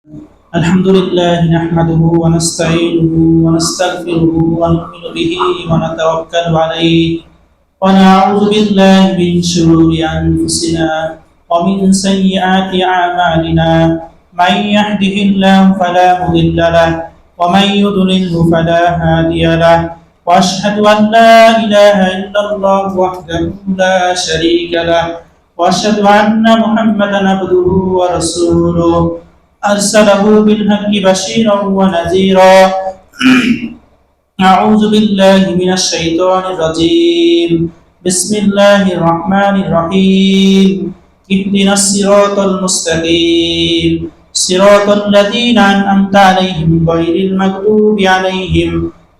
الحمد لله نحمده ونستعينه ونستغفره ونؤمن به ونتوكل عليه ونعوذ بالله من شرور أنفسنا ومن سيئات أعمالنا من يهده الله فلا مضل له ومن يضلله فلا هادي له وأشهد أن لا إله إلا الله وحده لا شريك له وأشهد أن محمدا عبده ورسوله أرسله بالحق بشيرا ونذيرا أعوذ بالله من الشيطان الرجيم بسم الله الرحمن الرحيم اهدنا الصراط المستقيم صراط الذين أنعمت عليهم غير المغضوب عليهم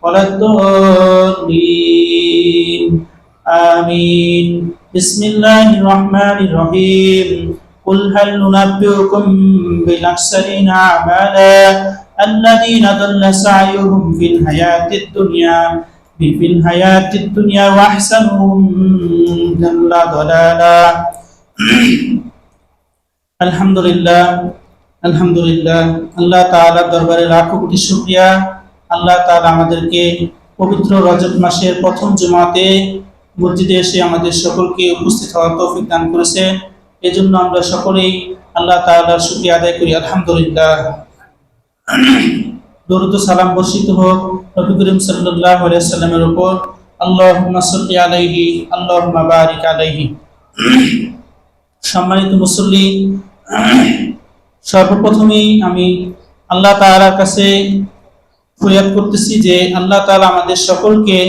ولا الضالين آمين بسم الله الرحمن الرحيم قل هل ننبئكم بالأخسرين أعمالا الذين ضل سعيهم في الحياة الدنيا وأحسنهم ضل ضلالا আলহামদুলিল্লাহ আলহামদুলিল্লাহ আল্লাহ তাআলার দরবারে লাখো কোটি শুকরিয়া। আল্লাহ তাআলা আমাদেরকে পবিত্র রজব মাসের প্রথম জুমাতে মসজিদে এসে আমাদের সকলকে উপস্থিত হওয়ার তৌফিক দান করেছেন। এজন্য আমরা সকলেই আল্লাহ তাআলার শুকরিয়া আদায় করি। আলহামদুলিল্লাহ। দরুদ ও সালাম বর্ষিত হোক নবী করিম সাল্লাল্লাহু আলাইহি ওয়াসাল্লামের উপর। আল্লাহুম্মা সাল্লি আলাইহি আল্লাহুম্মা বারিক আলাইহি। সম্মানিত মুসল্লি, সর্বপ্রথমেই আমি আল্লাহ তাআলার কাছে ফরিয়াদ করতেছি যে আল্লাহ তাআলা আমাদের সকলকে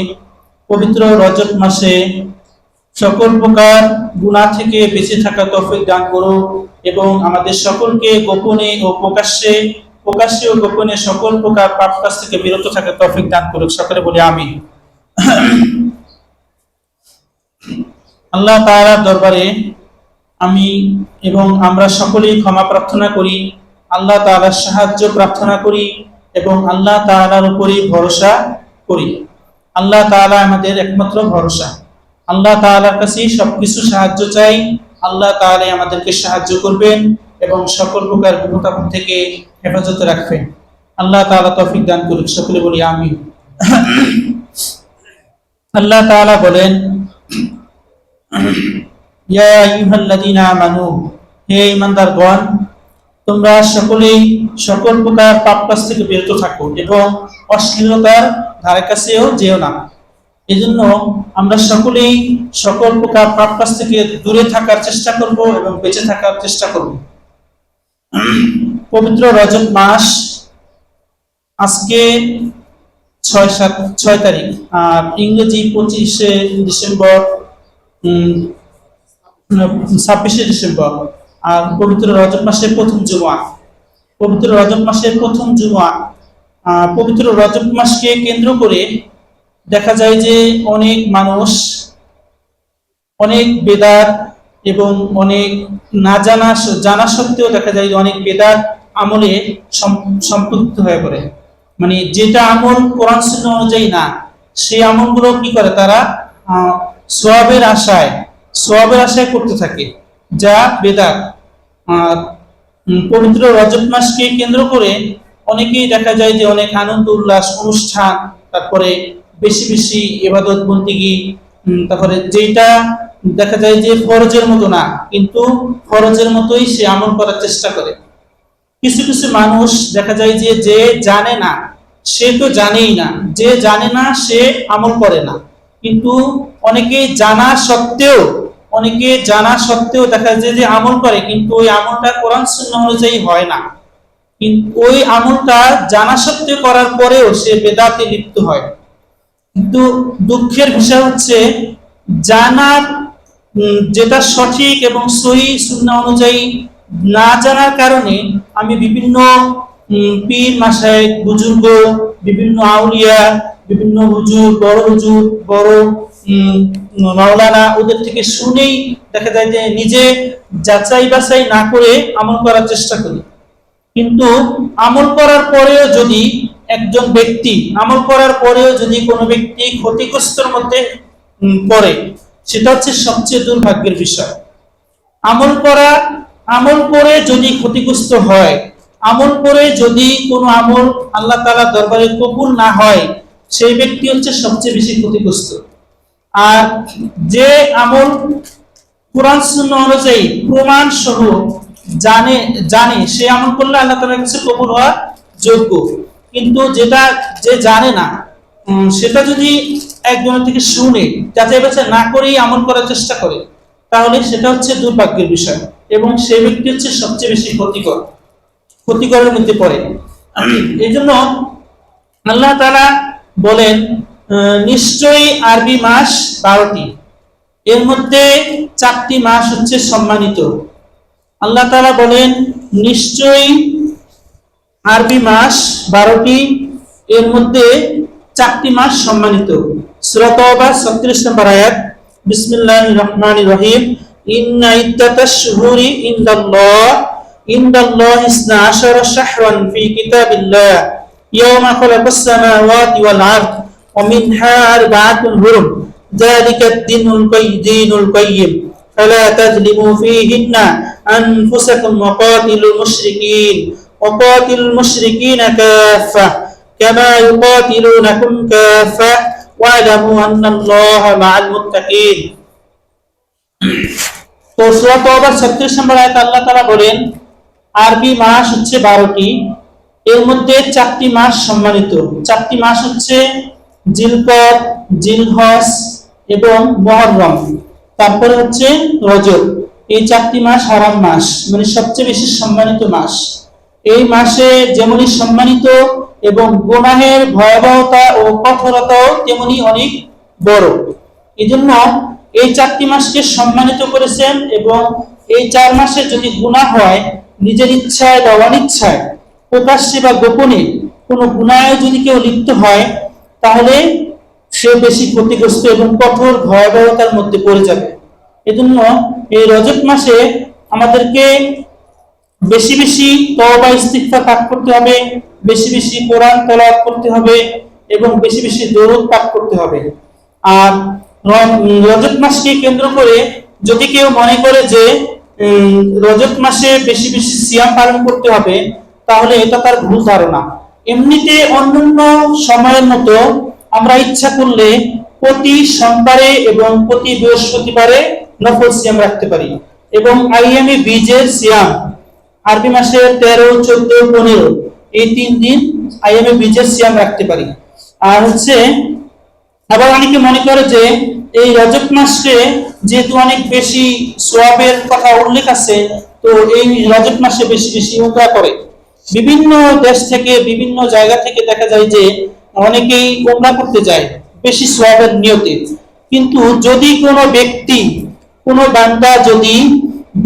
পবিত্র রজব মাসে সকল প্রকার গুনাহ থেকে বেঁচে থাকা তৌফিক দান করো এবং আমাদের সকলকে গোপনে ও প্রকাশ্যে ও গোপনে সকল প্রকার পাপ কাজ থেকে বিরত থাকা তৌফিক দান করো। সকলে বলি আমিন। আল্লাহ তাআলার দরবারে আমি এবং আমরা সকলেই ক্ষমা প্রার্থনা করি, আল্লাহ তাআলার সাহায্য প্রার্থনা করি এবং আল্লাহ তাআলার উপরই ভরসা করি। আল্লাহ তাআলা আমাদের একমাত্র ভরসা। আল্লাহ তাআলার কাছে সবকিছু সাহায্য চাই। আল্লাহ তাআলা আমাদেরকে সাহায্য করবেন এবং সকল প্রকার বিপদ আপদ থেকে হেফাজতে রাখবেন। আল্লাহ তাআলা তৌফিক দান করুন। সকলে বলি আমিন। আল্লাহ তাআলা বলেন, ইয়া আইয়ুহাল্লাযীনা আমানু, হে ঈমানদারগণ, তোমরা সকলেই সকল প্রকার পাপ কাজ থেকে বিরত থাকো এবং অশ্লীলতার ধারে কাছেও যেও না। এজন্য আমরা সকলেই সকল প্রকার পাপ কাজ থেকে দূরে থাকার চেষ্টা করব এবং বেঁচে থাকার চেষ্টা করব। পবিত্র রজব মাস আজকে 6 তারিখ আর ইংরেজি 25শে ডিসেম্বর 26শে ডিসেম্বর আর পবিত্র রজব মাসের প্রথম জুমা। পবিত্র রজব মাসের প্রথম জুমা। পবিত্র রজব মাসকে কেন্দ্র করে দেখা যায় যে অনেক মানুষ অনেক বেদাত এবং অনেক না জানা সত্ত্বেও দেখা যায় যে অনেক বেদাত আমলে সম্পৃক্ত হয়ে পড়ে। মানে যেটা আমল কোরআন সুন্নাহ অনুযায়ী না, সেই আমলগুলো কি করে তারা সওয়াবের আশায় করতে থাকে, যা বেদাত। পবিত্র রজব মাসকে কেন্দ্র করে অনেকেই দেখা যায় যে অনেক আনন্দ উল্লাস অনুষ্ঠান, তারপরে বেশি বেশি ইবাদত বন্দেগী, তারপরে যেটা দেখা যায় যে ফরজের মতো না কিন্তু ফরজের মতোই সে আমল করার চেষ্টা করে। কিছু কিছু মানুষ দেখা যায় যে জানে না সে তো জানেই না, যে জানে না সে আমল করে না। কিন্তু অনেকে জানা সত্ত্বেও দেখা যায় যে আমল করে, কিন্তু ওই আমলটা কোরআন সুন্নাহ অনুযায়ী হয় না। কিন্তু ওই আমলটা জানা সত্ত্বেও করার পরেও সে বেদাতে লিপ্ত হয়। কিন্তু দুঃখের বিষয় হচ্ছে জানার যেটা সঠিক এবং সহিহ সুন্নাহ অনুযায়ী না জানার কারণে আমি বিভিন্ন পীর মাশায়েখ বুজুর্গ, বিভিন্ন আউলিয়া, বিভিন্ন হুজুর, বড় মাওলানা, ওদের থেকে শুনেই দেখা যায় যে নিজে যাচাই বাছাই না করে আমল করার চেষ্টা করি। কিন্তু আমল করার পরেও যদি কোনো ব্যক্তি ক্ষতিগ্রস্তের মধ্যে পড়ে, সেটা হচ্ছে সবচেয়ে দুর্ভাগ্যের বিষয়। আমল করে যদি ক্ষতিগ্রস্ত হয় আমল করে যদি কোনো আমল আল্লাহ তাআলার দরবারে কবুল না হয়, সেই ব্যক্তি হচ্ছে সবচেয়ে বেশি ক্ষতিগ্রস্ত। আর যে আমল কোরআন সুন্নাহ অনুযায়ী প্রমাণ সহ জানে জানে সে আমল করলে আল্লাহ তাআলার কাছে কবুল হওয়ার যোগ্য। কিন্তু যেটা যে জানে না, সেটা যদি একজনের থেকে শুনে যাচাই বাছাই না করেই আমল করার চেষ্টা করে, তাহলে সেটা হচ্ছে দুর্ভাগ্যের বিষয় এবং সেই ব্যক্তি হচ্ছে সবচেয়ে বেশি ক্ষতিকরের মধ্যে পড়ে। এই জন্য আল্লাহ তাআলা বলেন, নিশ্চয়ই আরবি মাস 12টি, এর মধ্যে 4টি মাস হচ্ছে সম্মানিত। আল্লাহ তাআলা বলেন নিশ্চয়ই আরবি মাস 12টি, এর মধ্যে 4টি মাস সম্মানিত। সূরা তাওবা 36 নম্বর আয়াত, বিসমিল্লাহির রহমানির রহিম, ইন্না ইদ্দাতাশ শুহুরি ইনদাল্লাহি 12 শাহরান ফি কিতাবিল্লাহ ইয়াওমা খালাকাস সামাওয়াতি ওয়াল আরদ ওয়া মিনহা আরবা'তুন হুরুম যালিকাদ দীনুল কাইয়্যিম ফালা তাযলিমু ফীহিন্না আনফুসাকুম ওয়া قاتلوا المشركين كافة كما يقاتلونكم كافة واعلموا أن الله مع المتقين। তো সূরা তাওবার 36 নম্বর আয়াতে আল্লাহ তাআলা বলেন আরবি মাস হচ্ছে 12টি, এর মধ্যে 4টি মাস সম্মানিত। 4টি মাস হচ্ছে জিলকদ, জিলহজ এবং মুহররম, তারপরে হচ্ছে রজব। এই 4টি মাস হারাম মাস, মানে সবচেয়ে বেশি সম্মানিত মাস। এই মাসে যেমনই সম্মানিত এবং গুনাহের ভয়াবহতা ও কঠোরতাও তেমনি অনেক বড়। এজন্য এই 4টি মাসকে সম্মানিত করেছেন এবং এই 4 মাসে যদি গুনাহ হয়, নিজের ইচ্ছায় বা অনিচ্ছায়, প্রকাশ্যে বা গোপনে কোনো গুনাহে যদি কেউ লিপ্ত হয়, তাহলে সে বেশি ক্ষতিগ্রস্ত এবং কঠোর ভয়াবহতার মধ্যে পড়ে যাবে। এজন্য এই রজব মাসে আমাদেরকে বেশি বেশি তওবা ইস্তিগফার পাঠ করতে হবে, বেশি বেশি কোরআন তেলাওয়াত করতে হবে এবং বেশি বেশি দরুদ পাঠ করতে হবে। আর রজব মাসকে কেন্দ্র করে যদি কেউ মনে করে যে রজব মাসে বেশি বেশি সিয়াম পালন করতে হবে, তাহলে এটা তার ভুল ধারণা। এমনিতে অন্যান্য সময়ের মতো আমরা ইচ্ছা করলে প্রতি সোমবারে এবং প্রতি বৃহস্পতিবারে নফল সিয়াম রাখতে পারি এবং আইয়ামে বীজের সিয়াম আরবি মাসে 13, 14, 15 এই 3 দিন আইয়ামে বীজের সিয়াম রাখতে পারি। আর হচ্ছে আবার অনেকে মনে করে যে এই রজব মাসে যেহেতু অনেক বেশি সওয়াবের কথা উল্লেখ আছে, তো এই রজব মাসে বেশি বেশি উমরা করে। বিভিন্ন দেশ থেকে বিভিন্ন জায়গা থেকে দেখা যায় যে অনেকেই উমরা করতে যায় বেশি সওয়াবের নিয়তে। কিন্তু যদি কোনো ব্যক্তি, কোনো বান্দা যদি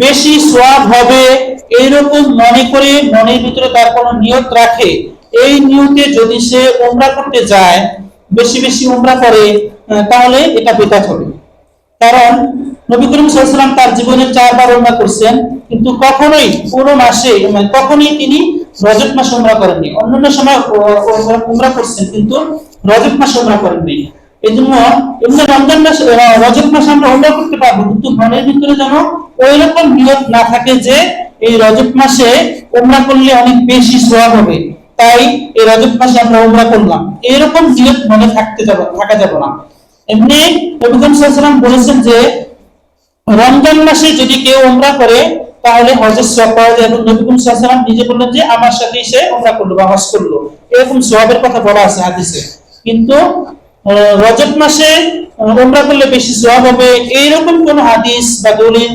বেশি সওয়াব হবে এইরকম মনে করে মনের ভিতরে তার কোনো নিয়ত রাখে, এই নিয়তে যদি সে উমরা করতে যায়, বেশি বেশি উমরা করে, তাহলে এটা বিদআত হবে। কারণ নবী করিম সাল্লাল্লাহু আলাইহি ওয়াসাল্লাম তার জীবনে 4 বার উমরা করেছেন, কিন্তু কখনোই পুরো মাসে কখনোই তিনি রজব মাসে উমরা করেননি। অন্যান্য সময় উমরা করছেন, কিন্তু রজব মাসে উমরা করেননি। এজন্য এমনি রমজান মাসে, রজব মাসে আমরা উমরা করতে পারবো, কিন্তু মনের ভিতরে যেন ওইরকম নিয়ত না থাকে যে এই রজব মাসে উমরা করলে অনেক বেশি সওয়াব হবে, তাই এই রজব মাসে আমরা উমরা করলাম, এরকম নিয়ত মনে থাকা যাবে না। এমনি নবী করিম সাল্লাল্লাহু আলাইহি ওয়াসাল্লাম বলেছেন যে রমজান মাসে যদি কেউ উমরা করে তাহলে হজের সওয়াব পাওয়া যায়। এবং নবী করিম সাল্লাল্লাহু আলাইহি ওয়াসাল্লাম নিজে বললেন যে আমার সাথে সে উমরা করলো বা হজ করলো, এরকম সওয়াবের কথা বলা আছে হাদিসে। কিন্তু রজব মাসে উমরা করলে বেশি সওয়াব হবে এইরকম কোন হাদিস বা দলিল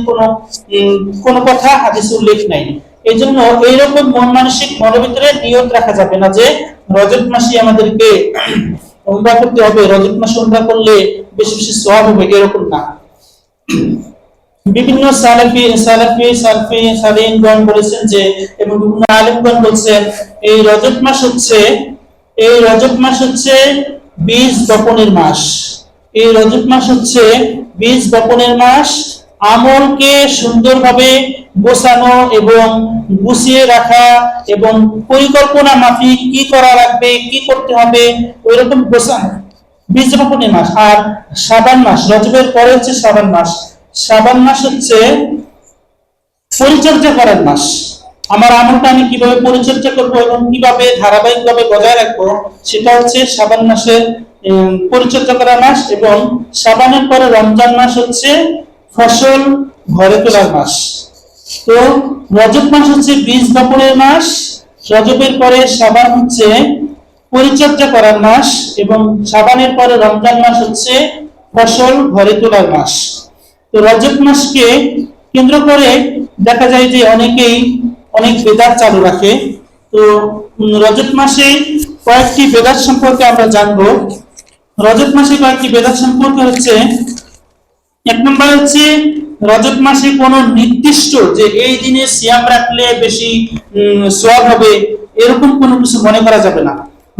কোন কথা হাদিসে উল্লেখ নাই। এইজন্য এইরকম মন মানসিক মনের ভিতরে নিয়ত রাখা যাবে না যে রজব মাসে আমাদেরকে উমরা করতে হবে, রজব মাসে উমরা করলে বেশি বেশি সওয়াব হবে, এরকম না। বিভিন্ন সালিহিনগণ বলেছেন যে, এবং বিভিন্ন আলেমগণ বলছেন এই রজব মাস হচ্ছে বীজ বপনের মাস। এই রজব মাস হচ্ছে বীজ বপনের মাস। আমলকে সুন্দরভাবে গোছানো এবং গুছিয়ে রাখা এবং পরিকল্পনা মাফিক কি করা লাগবে, কি করতে হবে, ওইরকম গোছানো বীজ বপনের মাস। আর শাবান মাস, রজবের পরে হচ্ছে শাবান মাস। শাবান মাস হচ্ছে পরিচর্যা করার মাস। আমার আমলটা আমি কিভাবে পরিচর্যা করব এবং কিভাবে ধারাবাহিকভাবে বজায় রাখবো, সেটা হচ্ছে শাবান মাসের পরিচর্যা করার মাস, এবং শাবানের পরে রমজান মাস হচ্ছে ফসল ঘরে তোলার মাস। তো রজব মাস হচ্ছে বীজ বপনের মাস, রজবের পরে শাবান হচ্ছে পরিচর্যা করার মাস, এবং শাবানের পরে রমজান মাস হচ্ছে ফসল ঘরে তোলার মাস। তো রজব মাসকে কেন্দ্র করে দেখা যায় যে অনেকেই অনেক বেদাত চালু রাখে। তো রজব মাসে কয়েকটি বেদাত সম্পর্কে আমরা জানবো। রজব মাসে কয়েকটি বেদাত সম্পর্কে হচ্ছে, এক নম্বর হচ্ছে রজব মাসে কোনো নির্দিষ্ট যে এই দিনে সিয়াম রাখলে বেশি সওয়াব হবে, এরকম কোনো কিছু মনে করা যাবে না।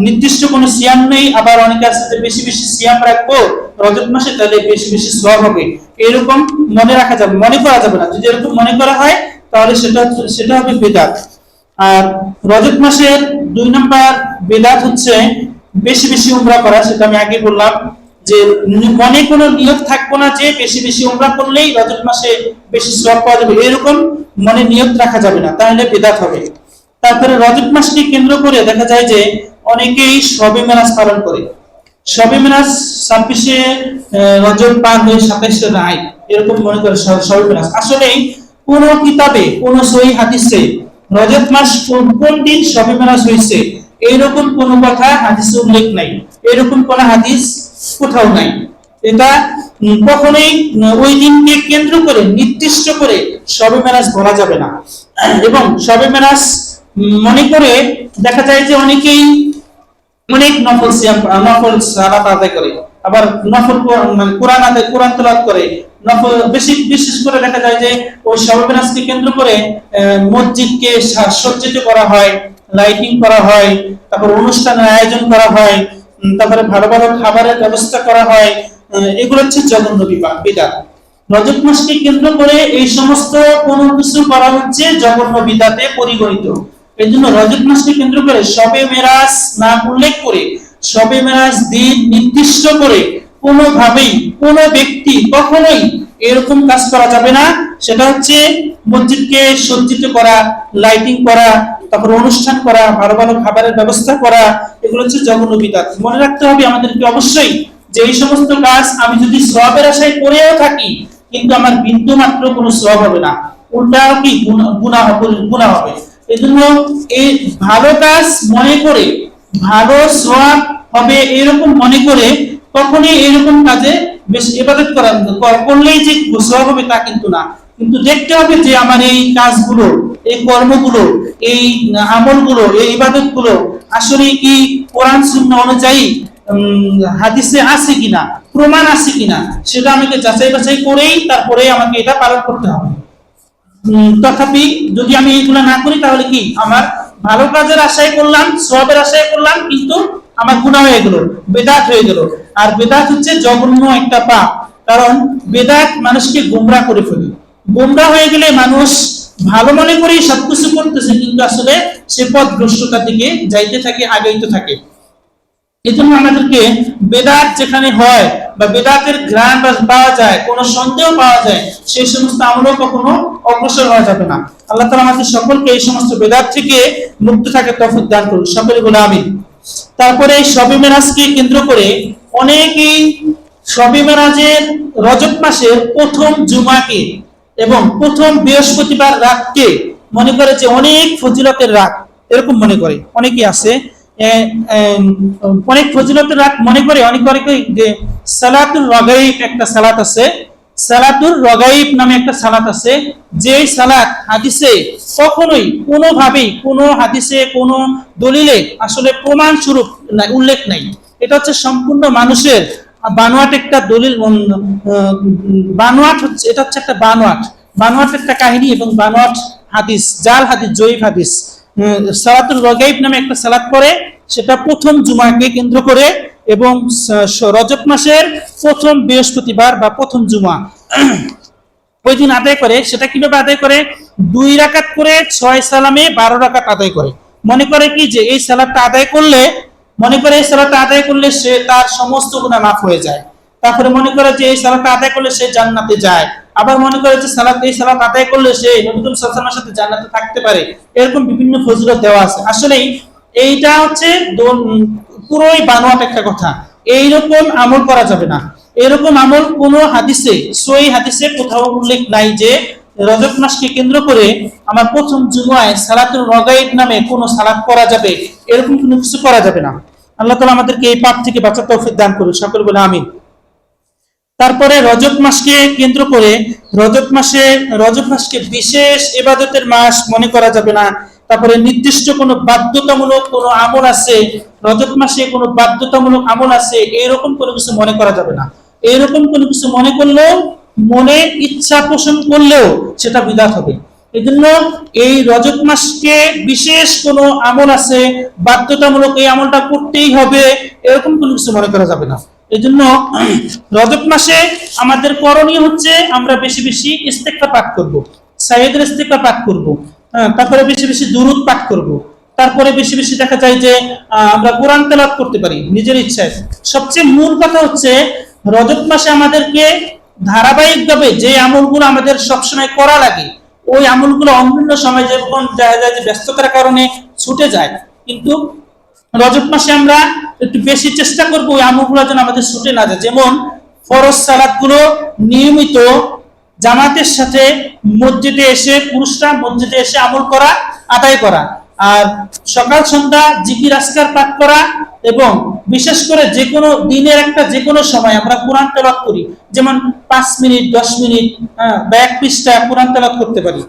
নির্দিষ্ট কোনো সিয়াম নেই, আবার অনেকে আছে যে বেশি বেশি সিয়াম রাখবো রজব মাসে তাহলে বেশি বেশি সওয়াব হবে, এরকম মনে করা যাবে না। যদি এরকম মনে করা হয় তাহলে সেটা হবে বেদাত। আর রজব মাসের 2 নম্বর বেদাত হচ্ছে বেশি বেশি উমরা করা। সেটা আমি আগে বললাম যে মনে কোনো নিয়ত থাকবো না যে বেশি বেশি উমরা করলেই রজব মাসে বেশি সওয়াব পাওয়া যাবে, এরকম মনে নিয়ত রাখা যাবে না, তাহলে বেদাত হবে। তারপরে রজব মাসকে কেন্দ্র করে দেখা যায় যে অনেকেই শবে মেরাজ পালন করে। শবে মেরাজ 26-এ রজব পার হয়ে 27-এ নাই, এরকম মনে করে শবে মেরাজ। আসলে কোন কিতাবে কোন সহিহ হাদিসে রজব মাস কোন দিন শবে মেরাজ হয়েছে এইরকম কোন কথা হাদিসে উল্লেখ নাই, এরকম কোন হাদিস কোথাও নাই। এটা কখনোই ওই দিনকে কেন্দ্র করে নির্দিষ্ট করে শবে মেরাজ বলা যাবে না। এবং শবে মেরাজ মনে করে দেখা যায় যে অনেকেই অনেক নফল সালাত আদায় করে, আবার নফল কোরআন তেলাওয়াত করে। নফল বিশেষ করে দেখা যায় যে ওই শবে মেরাজকে কেন্দ্র করে মসজিদকে সজ্জিত করা হয়, লাইটিং করা হয়, তারপর অনুষ্ঠানের আয়োজন করা হয়, তারপরে ভালো ভালো খাবারের ব্যবস্থা করা হয়। এগুলো হচ্ছে জঘন্য বিদআত। রজব মাসকে কেন্দ্র করে এই সমস্ত কোনো কিছু করা হচ্ছে জঘন্য বিদআতে পরিগণিত। এই জন্য রজব মাসকে কেন্দ্র করে শবে মেরাজ না উল্লেখ করে শবে মেরাজ দিন নির্দিষ্ট করে কোনোভাবেই কোনো ব্যক্তি কখনোই এরকম কাজ করা যাবে না। সেটা হচ্ছে মসজিদকে সজ্জিত করা, লাইটিং করা, তারপর অনুষ্ঠান করা, ভালো ভালো খাবারের ব্যবস্থা করা, এগুলো হচ্ছে জঘন্য বিদআত। মনে রাখতে হবে আমাদেরকে অবশ্যই যে এই সমস্ত কাজ আমি যদি সওয়াবের আশায় করেও থাকি কিন্তু আমার বিন্দু মাত্র কোনো সওয়াব হবে না, উল্টা কি গুনাহ হবে। এজন্য এই ভালো কাজ মনে করে, ভালো সওয়াব হবে এরকম মনে করে কখনোই এরকম কাজে বেশি ইবাদত করলেই যে সওয়াব হবে তা কিন্তু না। কিন্তু দেখতে হবে যে আমার এই কাজগুলো, এই কর্মগুলো, এই আমলগুলো, এই ইবাদতগুলো আসলে কি কোরআন সুন্নাহ অনুযায়ী হাদিসে আছে কিনা, প্রমাণ আছে কিনা, সেটা আমাকে যাচাই বাছাই করেই তারপরে আমাকে এটা পালন করতে হবে। তথাপি যদি আমি এগুলো না করি তাহলে কি আমার ভালো কাজের আশায় করলাম, সওয়াবের আশায় করলাম, কিন্তু আমার গুনাহ হয়ে গেল, বেদাত হয়ে গেল। আর বেদাত হচ্ছে জঘন্য একটা পাপ, কারণ বেদাত মানুষকে গোমরাহ করে ফেলে। গোমরাহ হয়ে গেলে মানুষ ভালো মনে করে সবকিছু করতেছে, কিন্তু আসলে সে পথভ্রষ্টতার দিকে যাইতে থাকে, আগাইতে থাকে। এই জন্য আমাদেরকে বেদাত যেখানে হয় বা বেদাতের ঘ্রাণ পাওয়া যায়, কোনো সন্দেহ পাওয়া যায়, সেই সমস্ত আমলও কখনো অগ্রসর হওয়া যাবে না। আল্লাহ তাআলা আমাদের সকলকে এই সমস্ত বেদাত থেকে মুক্ত থাকার তৌফিক দান করুন, সকলে বলে আমিন। তারপরে শবে মেরাজকে কেন্দ্র করে অনেকেই শবে মেরাজের রজব মাসের প্রথম জুমাকে এবং প্রথম বৃহস্পতিবার রাতকে মনে করে যে অনেক ফজিলতের রাত, এরকম মনে করে অনেকেই আছে। অনেক ফজিলতের রাত মনে করে অনেকে যে সালাতুল রগাইব একটা সালাত আছে, সালাতুল রগাইব নামে একটা সালাত আছে, যে সালাত হাদিসে কখনোই কোনোভাবেই কোনো হাদিসে কোনো দলিলে আসলে প্রমাণ স্বরূপ উল্লেখ নাই। এটা হচ্ছে সম্পূর্ণ মানুষের বানোয়াট একটা দলিল, বানোয়াট হচ্ছে, এটা হচ্ছে একটা বানোয়াট একটা কাহিনী এবং বানোয়াট হাদিস, জাল হাদিস, জয়ীফ হাদিস। সালাতুল রগাইব নামে একটা সালাত পড়ে, সেটা প্রথম জুমাকে কেন্দ্র করে এবং রজব মাসের প্রথম বৃহস্পতিবার বা প্রথম জুমা ওই দিন আদায় করে। সেটা কিভাবে আদায় করে? 2 রাকাত করে 6 সালামে 12 রাকাত আদায় করে। মনে করে কি যে এই সালাতটা আদায় করলে সে তার সমস্ত গুনাহ মাফ হয়ে যায়। তারপরে মনে করে যে এই সালাতটা আদায় করলে সে জান্নাতে যায়। আবার মনে করে যে এই সালাত আদায় করলে সে নবী করিম সাল্লাল্লাহু আলাইহি ওয়াসাল্লামের সাথে জান্নাতে থাকতে পারে, এরকম বিভিন্ন ফজিলত দেওয়া আছে। আসলেই এইটা হচ্ছে পুরোই বানোয়াট একটা কথা। এইরকম আমল করা যাবে না। এরকম আমল কোন হাদিসে, সহিহ হাদিসে কোথাও উল্লেখ নাই যে রজব মাসকে কেন্দ্র করে আমার প্রথম জুমায় সালাতুল রগাইব নামে কোন সালাত করা যাবে, এরকম কোনো কিছু করা যাবে না। আল্লাহ তাআলা আমাদেরকে এই পাপ থেকে বাঁচার তৌফিক দান করুন, সকলে বলে আমিন। তারপরে রজব মাসকে কেন্দ্র করে রজব মাসকে বিশেষ ইবাদতের মাস মনে করা যাবে না। তারপরে নির্দিষ্ট কোনো বাধ্যতামূলক কোনো আমল আছে, রজব মাসে কোনো বাধ্যতামূলক আমল আছে, এরকম কোনো কিছু মনে করা যাবে না। এরকম কোনো কিছু মনে করলেও, মনে ইচ্ছা পোষণ করলেও সেটা বিদআত হবে। এই জন্য এই রজব মাসকে বিশেষ কোনো আমল আছে, বাধ্যতামূলক এই আমলটা করতেই হবে, এরকম কোনো কিছু মনে করা যাবে না। এই জন্য রজব মাসে আমাদের করণীয় হচ্ছে আমরা বেশি বেশি ইস্তেগফার পাঠ করব, সাইয়্যিদের ইস্তেগফার পাঠ করব, তারপরে বেশি বেশি দুরূদ পাঠ করব, তারপরে বেশি বেশি দেখা যায় যে আমরা কোরআন তেলাওয়াত করতে পারি নিজের ইচ্ছায়। সবচেয়ে মূল কথা হচ্ছে রজব মাসে আমাদেরকে ধারাবাহিকভাবে যে আমলগুলো আমাদের সবসময় করা লাগে, ওই আমলগুলো অন্যান্য সময় যেমন দেখা যায় যে ব্যস্ততার কারণে ছুটে যায়, কিন্তু রজব মাসে আমরা একটু বেশি চেষ্টা করব ওই আমলগুলো যেন আমাদের ছুটে না যায়। যেমন ফরজ সালাতগুলো নিয়মিত জামাতের সাথে মসজিদে এসে, পুরুষরা মসজিদে এসে আমল করা, আদায় করা, আর সকাল সন্ধ্যা জিকির আজকার পাঠ করা, এবং বিশেষ করে যে কোনো দিনের একটা যে কোনো সময় আমরা কোরআন তেলাওয়াত করি, যেমন 5 মিনিট 10 মিনিট বা 1 পৃষ্ঠা কোরআন তেলাওয়াত করতে পারি,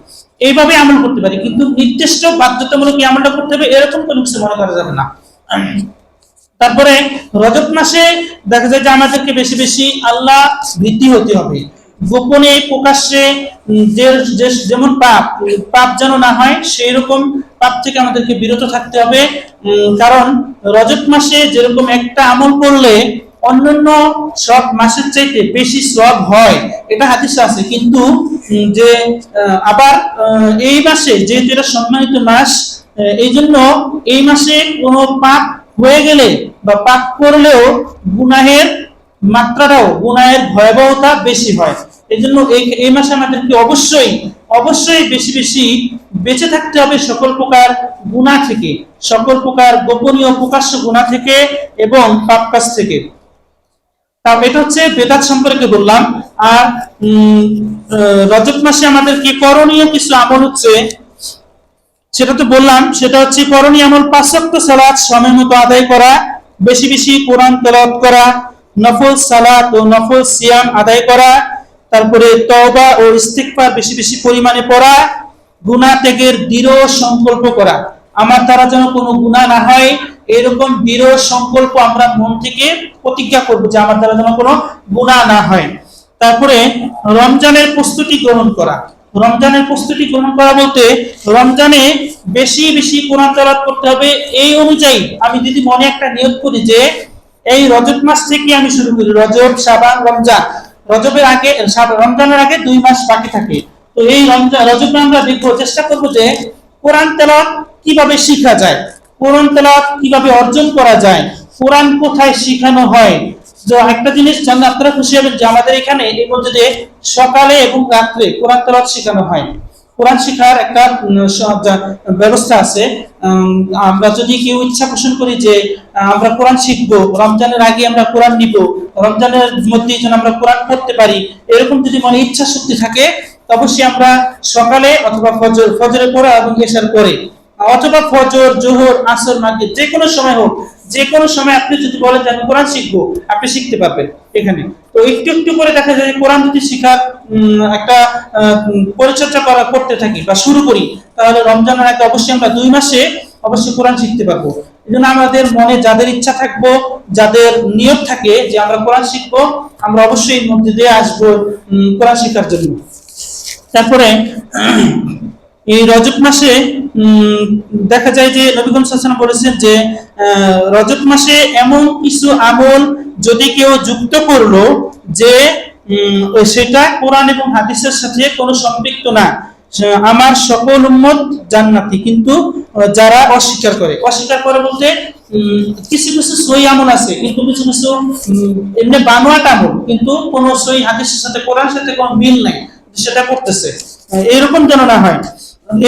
এইভাবে আমল করতে পারি। কিন্তু নির্দিষ্ট বাধ্যতামূলক এই আমলটা করতে হবে এরকম কোনো কিছু মনে করা যাবে না। তারপরে রজব মাসে দেখা যায় যে আমাদেরকে বেশি বেশি আল্লাহ ভীতি হতে হবে, গোপনে প্রকাশ্যে যেমন পাপ যেন না হয় সেই রকম পাপ থেকে আমাদেরকে বিরত থাকতে হবে। কারণ রজব মাসে যেরকম একটা আমল করলে অন্যান্য সব মাসের চাইতে বেশি সওয়াব হয়, এটা হাদিসে আছে, কিন্তু যে আবার এই মাসে যেহেতু এটা সম্মানিত মাস, এই জন্য এই মাসে কোনো পাপ হয়ে গেলে বা পাপ করলেও গুনাহের মাত্রাটাও, গুনাহের ভয়াবহতা বেশি হয়। এই জন্য এই মাসে আমাদেরকে অবশ্যই বেশি বেশি বেঁচে থাকতে হবে সকল প্রকার গুনাহ থেকে, সকল প্রকার গোপনীয় প্রকাশ্য গুনাহ থেকে এবং পাপ কাজ থেকে। এটা হচ্ছে বেদাত সম্পর্কে বললাম। আর রজব মাসে আমাদেরকে করণীয় কিছু আমল হচ্ছে, সেটা তো বললাম, সেটা হচ্ছে করণীয় আমল 5 ওয়াক্ত সালাত সময় মতো আদায় করা, বেশি বেশি কোরআন তেলাওয়াত করা, নফল সালাত ও নফল সিয়াম আদায় করা, তারপরে তওবা ও ইস্তিগফার বেশি বেশি পরিমাণে পড়া, গুনাহ ত্যাগের দৃঢ় সংকল্প করা। আমার দ্বারা যেন কোনো গুনাহ না হয়, এরকম দৃঢ় সংকল্প আমরা মন থেকে প্রতিজ্ঞা করব যে আমার দ্বারা যেন কোনো গুনাহ না হয়। তারপরে রমজানের প্রস্তুতি গ্রহণ করা। রমজানের প্রস্তুতি গ্রহণ করা বলতে রমজানে বেশি বেশি কোরআন তেলাওয়াত করতে হবে। এই অনুযায়ী আমি যদি মনে একটা নিয়ত করি যে এই রজব মাস থেকে আমি শুরু করি, রজব, শাবান, রমজান, রমজানের আগে 2 মাস বাকি থাকে, তো এই রজবে আমরা দেখবো, চেষ্টা করবো যে কোরআন তেলাওয়াত কিভাবে শেখা যায়, কোরআন তেলাওয়াত কিভাবে অর্জন করা যায়, কোরআন কোথায় শেখানো হয়। যে একটা জিনিস জানলে আপনারা খুশি হবেন যে আমাদের এখানে এই মসজিদে সকালে এবং রাত্রে কোরআন তেলাওয়াত শেখানো হয়। কোরআন শেখার একটা ব্যবস্থা আছে। আমরা যদি কেউ ইচ্ছা পোষণ করি যে আমরা কোরআন শিখবো, রমজানের আগে আমরা কোরআন নিব, রমজানের মধ্যে যেন আমরা কোরআন পড়তে পারি, এরকম যদি মনে ইচ্ছা শক্তি থাকে, অবশ্যই আমরা সকালে অথবা ফজরের পরে এবং এশার পরে, অথবা ফজর, জোহর, আসর, মাগরিব, যে কোনো সময় হোক, যে কোনো সময় আপনি যদি বলেন যে আমি কোরআন শিখবো, আপনি শিখতে পারবেন এখানে। তো একটু একটু করে দেখা যায় কোরআন যদি শেখার একটা পরিচর্যা করতে থাকি বা শুরু করি, তাহলে রমজানের আগে অবশ্যই আমরা 2 মাসে অবশ্যই কোরআন শিখতে পারবো। এই জন্য আমাদের মনে যাদের ইচ্ছা থাকবো, যাদের নিয়ত থাকে যে আমরা কোরআন শিখবো, আমরা অবশ্যই মসজিদে আসবো কোরআন শেখার জন্য। তারপরে এই রজব মাসে দেখা যায় যে নবী করিম সাল্লাল্লাহু আলাইহি ওয়াসাল্লাম বলেছেন যে রজব মাসে এমন কিছু আমল যদি কেউ যুক্ত করলো যে সেটা কোরআন এবং হাদিসের সাথে কোনো সম্পৃক্ত না, আমার সকল উম্মত জান্নাতি। কিন্তু যারা অস্বীকার করে বলতে কিছু কিছু সহিহ আমল আছে, কিন্তু কিছু কিছু এমনি বানোয়াট আমল, কিন্তু কোনো সহিহ হাদিসের সাথে, কোরআনের সাথে কোনো মিল নাই, সেটা করতেছে, এরকম যেন না হয়।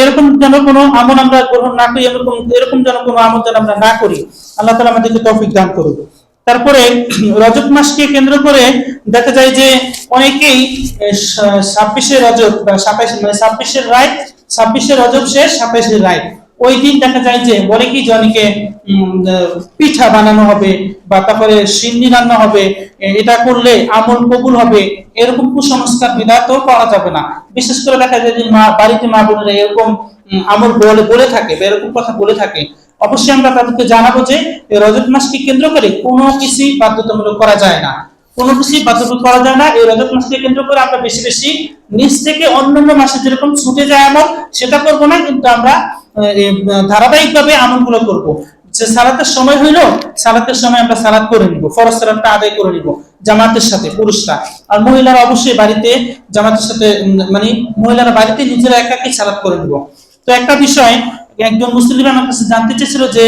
এরকম যেন কোনো আমল আমরা গ্রহণ না করি, এরকম যেন কোনো আমল যেন আমরা না করি। আল্লাহ তাআলা আমাদেরকে তৌফিক দান করুন। তারপরে রজব মাসকে কেন্দ্র করে দেখা যায় যে অনেকেই 26শে রজব বা 27 মানে 26 রাত, 26শে রজব শেষ 27শে রাত, ওই দিন দেখা যায় যে বলে কি যে অনেকে পিঠা বানানো হবে বা তারপরে সিন্নি রান্না হবে, এটা করলে আমল কবুল হবে, এরকম কুসংস্কার বিধাতও করা যাবে না। বিশেষ করে দেখা যায় যে বাড়িতে মা বোনেরা এরকম আমল বলে থাকে বা এরকম কথা বলে থাকে। অবশ্যই আমরা তাদেরকে জানাবো যে রজব মাসকে কেন্দ্র করে কোনো কিছুই বাধ্যতামূলক করা যায় না, কোনো কিছুই বাধ্যতামূলক করা যায় না। এই রজব মাসকে কেন্দ্র করে আমরা বেশি বেশি নিজ থেকে অন্যান্য মাসে যেরকম ছুটে যায় আমল সেটা করবো না, কিন্তু আমরা ধারাবাহিকভাবে আমলগুলো করব। যে সালাতের সময় হইলো, সালাতের সময় আমরা সালাত করে নিব, ফরজ সালাতটা আদায় করে নিব জামাতের সাথে পুরুষরা। আর মহিলারা অবশ্যই বাড়িতে জামাতের সাথে মানে মহিলারা বাড়িতে নিজেরা একাকী সালাত করে নিব। তো একটা বিষয় একজন মুসলিম আমার কাছে জানতে চেয়েছিল যে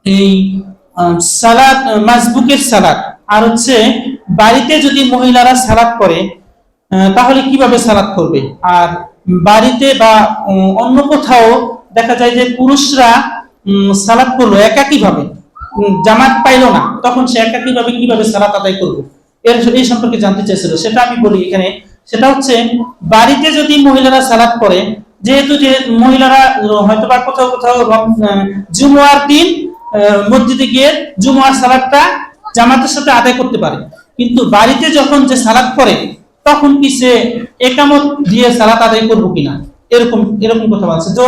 এই সালাত মাসবুকের সালাত আর হচ্ছে বাড়িতে যদি মহিলারা সালাত করে তাহলে কিভাবে সালাত করবে, আর বাড়িতে বা অন্য কোথাও দেখা যায় যে পুরুষরা সালাত করলো একাকী ভাবে, জামাত পাইলো না, তখন সে একাকী ভাবে কিভাবে সালাত আদায় করবে, এই সম্পর্কে জানতে চেয়েছিল। সেটা আমি বলি এখানে, সেটা হচ্ছে বাড়িতে যদি মহিলারা সালাত করে, যেহেতু যে মহিলারা হয়তো বা কোথাও কোথাও জুমুয়ার দিন মসজিদে গিয়ে জুমুয়ার সালাতটা জামাতের সাথে আদায় করতে পারে, কিন্তু বাড়িতে যখন যে সালাত করে তখন কি সে একামত দিয়ে সালাত আদায় করবো কিনা, এরকম এরকম কথা বলছে। তো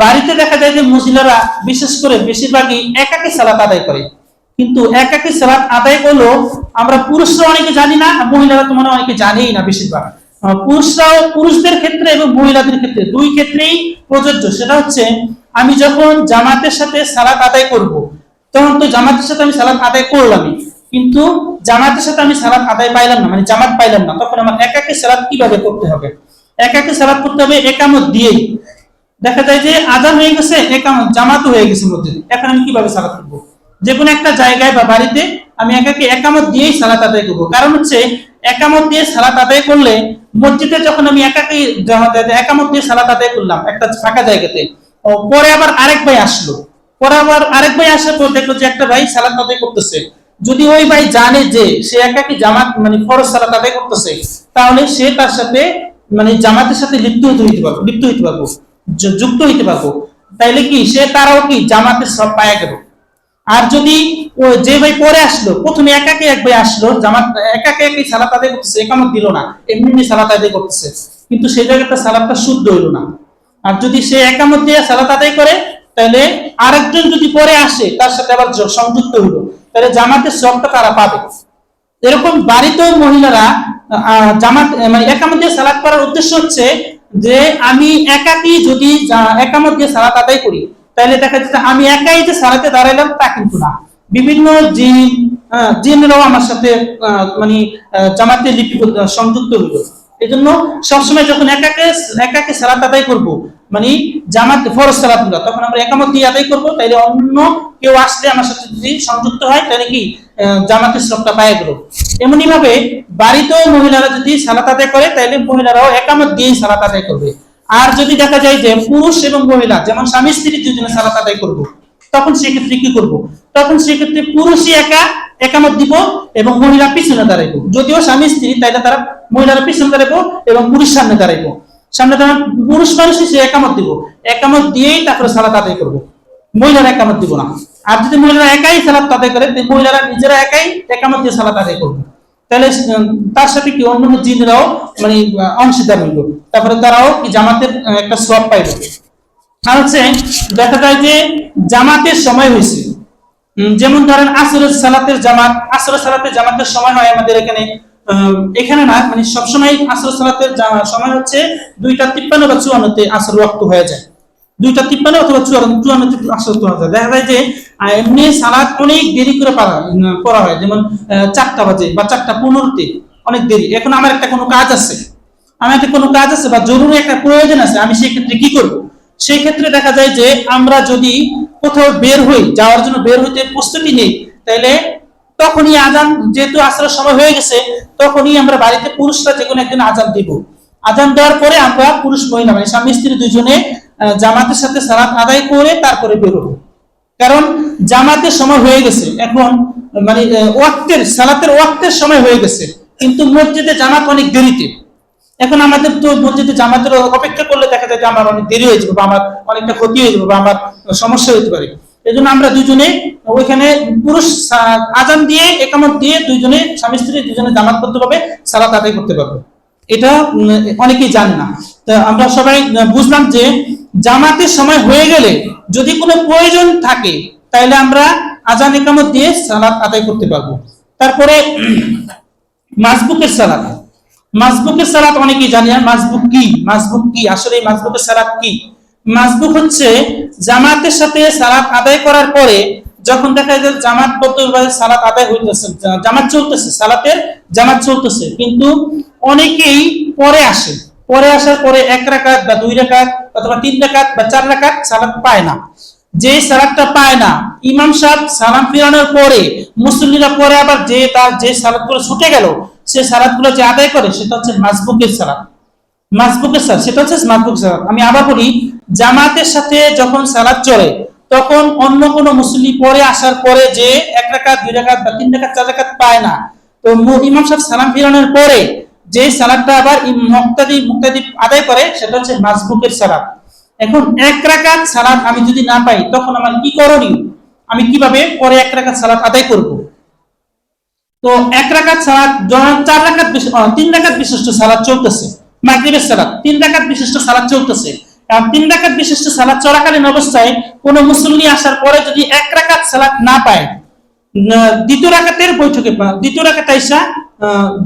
বাড়িতে দেখা যায় যে মহিলারা বিশেষ করে বেশিরভাগই একাকী সালাত আদায় করে, কিন্তু একাকী সালাত আদায় করলো আমরা পুরুষরা অনেকে জানি না, মহিলারা তো মনে হয় অনেকে জানেই না। বেশিরভাগ পুরুষরাও, পুরুষদের ক্ষেত্রে এবং মহিলাদের ক্ষেত্রে দুই ক্ষেত্রেই প্রযোজ্য। সেটা হচ্ছে আমি যখন জামাতের সাথে সালাত আদায় করব, তখন তো জামাতের সাথে আমি সালাত আদায় করলামই, কিন্তু জামাতের সাথে আমি সালাত আদায় পাইলাম না, মানে জামাত পাইলাম না, তখন আমার একাকী সালাত কিভাবে করতে হবে? একাকী সালাত করতে হবে একামত দিয়েই। দেখা যায় যে আযান হয়ে গেছে, একামত জামাত হয়ে গেছে মসজিদে, এখন আমি কিভাবে সালাত করব? যে কোনো একটা জায়গায় বা বাড়িতে আমি একাকী একামত দিয়েই সালাত আদায় করব। কারণ হচ্ছে একামত দিয়ে সালাত আদায় করলে মসজিদে যখন আমি একাকী একামত দিয়ে সালাত আদায় করলাম একটা ফাঁকা জায়গাতে, পরে আবার আরেক ভাই আসলো, পরে আবার আরেক ভাই আসার পর দেখলো যে একটা ভাই সালাত আদায় করতেছে, যদি ওই ভাই জানে যে সে একাকী জামাত মানে ফরজ সালাত আদায় করতেছে, তাহলে সে তার সাথে মানে জামাতের সাথে লিপ্ত হইতে পারবো, যুক্ত হইতে পারবো। তাইলে কি সে তারাও কি জামাতের সব পায়া গেল। আর যদি ও যে ভাই পরে আসলো, প্রথমে একাকে এক ভাই আসলো, জামাত একাকে একই সালাত আদায় করতেছে, একামত দিল না, এমনি সালাত আদায় করতেছে, কিন্তু সেই জায়গাটা সালাতটা শুদ্ধ হইল না। আর যদি সে একামত দিয়ে সালাত আদায় করে, তাহলে আরেকজন যদি পরে আসে তার সাথে আবার সংযুক্ত হইল, তাহলে জামাতের সবটা তারা পাবে। এরকম বাড়িতেও মহিলারা জামাত মানে একামত দিয়ে সালাত করার উদ্দেশ্য হচ্ছে যে আমি একাকী যদি একামত দিয়ে সালাত আদায় করি, তাহলে দেখা যাচ্ছে আমি একাই যে সালাতে দাঁড়াইলাম তা কিন্তু না, বিভিন্ন জিনরাও আমার সাথে মানে জামাতে সংযুক্ত হইল। এই জন্য সবসময় যখন একাকে সালাত আদায় করব, মানে জামাত ফরজ সালাত গুলো, তখন আমরা একামত দিয়ে আদায় করব, তাইলে অন্য কেউ আসলে আমার সাথে যদি সংযুক্ত হয় তাহলে কি জামাতের সবটা পায় গেল। এমনি ভাবে বাড়িতেও মহিলারা যদি সালাত আদায় করে, তাহলে মহিলারাও একামত দিয়েই সালাত আদায় করবে। আর যদি দেখা যায় যে পুরুষ এবং মহিলা যেমন স্বামী স্ত্রী দুজনে সালাত আদায় করব, তখন সেক্ষেত্রে কি করব? তখন সেক্ষেত্রে পুরুষই একামত দিব এবং মহিলা পিছনে দাঁড়াইবো। যদিও স্বামী স্ত্রী, তাইলে তারা মহিলারা পিছনে দাঁড়াইবো এবং পুরুষ সামনে দাঁড়াইবো। সামনে দাঁড়ান পুরুষ মানুষই সে একামত দিব, একামত দিয়েই তারপরে সালাত আদায় করবো, মহিলারা একামত দিব না। আর যদি মহিলারা একাই সালাত আদায় করে, মহিলারা নিজেরা একাই একামত দিয়ে সালাত আদায় করবে, তাহলে তার সাথে কি অন্যান্য জিনরাও মানে অংশীদার হইল, তারপরে তারাও কি জামাতের একটা সওয়াব পাইবে। আর হচ্ছে দেখা যায় যে জামাতের সময় হয়েছে, যেমন ধরেন আসরের সালাতের জামাতের সময় হয় আমাদের এখানে, এখানে না মানে সবসময় আসর সালাতের সময় হচ্ছে 2:53 বা 54 আসর ওয়াক্ত হয়ে যায়, 2:53 অথবা 54 আসর হয়ে যায়। দেখা যায় যে এমনি সালাত অনেক দেরি করে পড়া হয়, যেমন 4টা বাজে বা 4:15 অনেক দেরি। এখন আমার একটা কোনো কাজ আছে, বা জরুরি একটা প্রয়োজন আছে, আমি সেই ক্ষেত্রে কি করব? সেই ক্ষেত্রে দেখা যায় যে আমরা যদি কোথাও যাওয়ার জন্য বের হইতে প্রস্তুতি নেই, তাহলে তখনই আজান, যেহেতু আসরের সময় হয়ে গেছে, তখনই আমরা বাড়িতে পুরুষরা যে কোনো একদিন আজান দিব। আজান দেওয়ার পরে আমরা পুরুষ মহিলা মানে স্বামী স্ত্রী দুজনে জামাতের সাথে সালাত আদায় করে তারপরে বেরোবো। কারণ জামাতের সময় হয়ে গেছে, এখন মানে ওয়াক্তের সালাতের ওয়াক্তের সময় হয়ে গেছে, কিন্তু মসজিদে জামাত অনেক দেরিতে। এখন আমাদের তো মসজিদে জামাতের অপেক্ষা করলে দেখা যায় যে আমার অনেক দেরি হয়ে যাবে, বা আমার অনেকটা ক্ষতি হয়ে যাবে, বা আমার সমস্যা হতে পারে। এই জন্য আমরা দুজনে ওইখানে পুরুষ আজান দিয়ে একামত দিয়ে দুইজনে স্বামী স্ত্রী দুজনে জামাতবদ্ধভাবে সালাত আদায় করতে পারবো। এটা অনেকেই জানে না। তো আমরা সবাই বুঝলাম যে জামাতের সময় হয়ে গেলে যদি কোনো প্রয়োজন থাকে তাহলে আমরা আজান একামত দিয়ে সালাত আদায় করতে পারবো। তারপরে মাসবুকের সালাত। মাসবুকের সালাত অনেকেই জানে না। মাসবুক কি? মাসবুক কি আসলে এই মাসবুকের সালাত কি? মাসবুক হচ্ছে জামাতের সাথে সালাত আদায় করার পরে যখন দেখা যায় জামাতবদ্ধভাবে সালাত আদায় হইতেছে, জামাত চলতেছে, সালাতের জামাত চলতেছে, কিন্তু অনেকেই পরে আসে। পরে আসার পরে 1 রাকাত বা 2 রাকাত অথবা 3 রাকাত বা 4 রাকাত সালাত পায় না। যে সালাতটা পায় না, ইমাম সাহেব সালাম ফিরানোর পরে মুসল্লিরা পরে আবার যে সালাতগুলো ছুটে গেল সে সালাতগুলো যে আদায় করে সেটা হচ্ছে মাসবুকের সালাত। মাসবুকের সালাত সেটা হচ্ছে মাসবুকের সালাত। আমি আবার বলি, জামাতের সাথে যখন সালাত চলে তখন অন্য কোন মুসল্লি পরে আসার পরে যে 1 রাকাত 2 রাকাত বা 3 রাকাত 4 রাকাত পায় না, তো ইমাম সাহেব সালাম ফিরানোর পরে যে সালাতটা আবার মুক্তাদি আদায় করে সেটা হচ্ছে মাসবুকের সালাত। এখন 1 রাকাত সালাত আমি যদি না পাই তখন আমার কি করণীয়? আমি কিভাবে পরে 1 রাকাত সালাত আদায় করব? তো 1 রাকাত সালাত, 4 রাকাত 3 রাকাত বিশিষ্ট সালাত চলতেছে, মাগরিবের সালাত 3 রাকাত বিশিষ্ট সালাত চলতেছে। আর 3 রাকাত বিশিষ্ট সালাত চলাকালীন অবস্থায় কোন মুসল্লি আসার পরে যদি 1 রাকাত সালাত না পায়, দ্বিতীয় রাকাতের বৈঠকে দ্বিতীয় রাকাত আইসা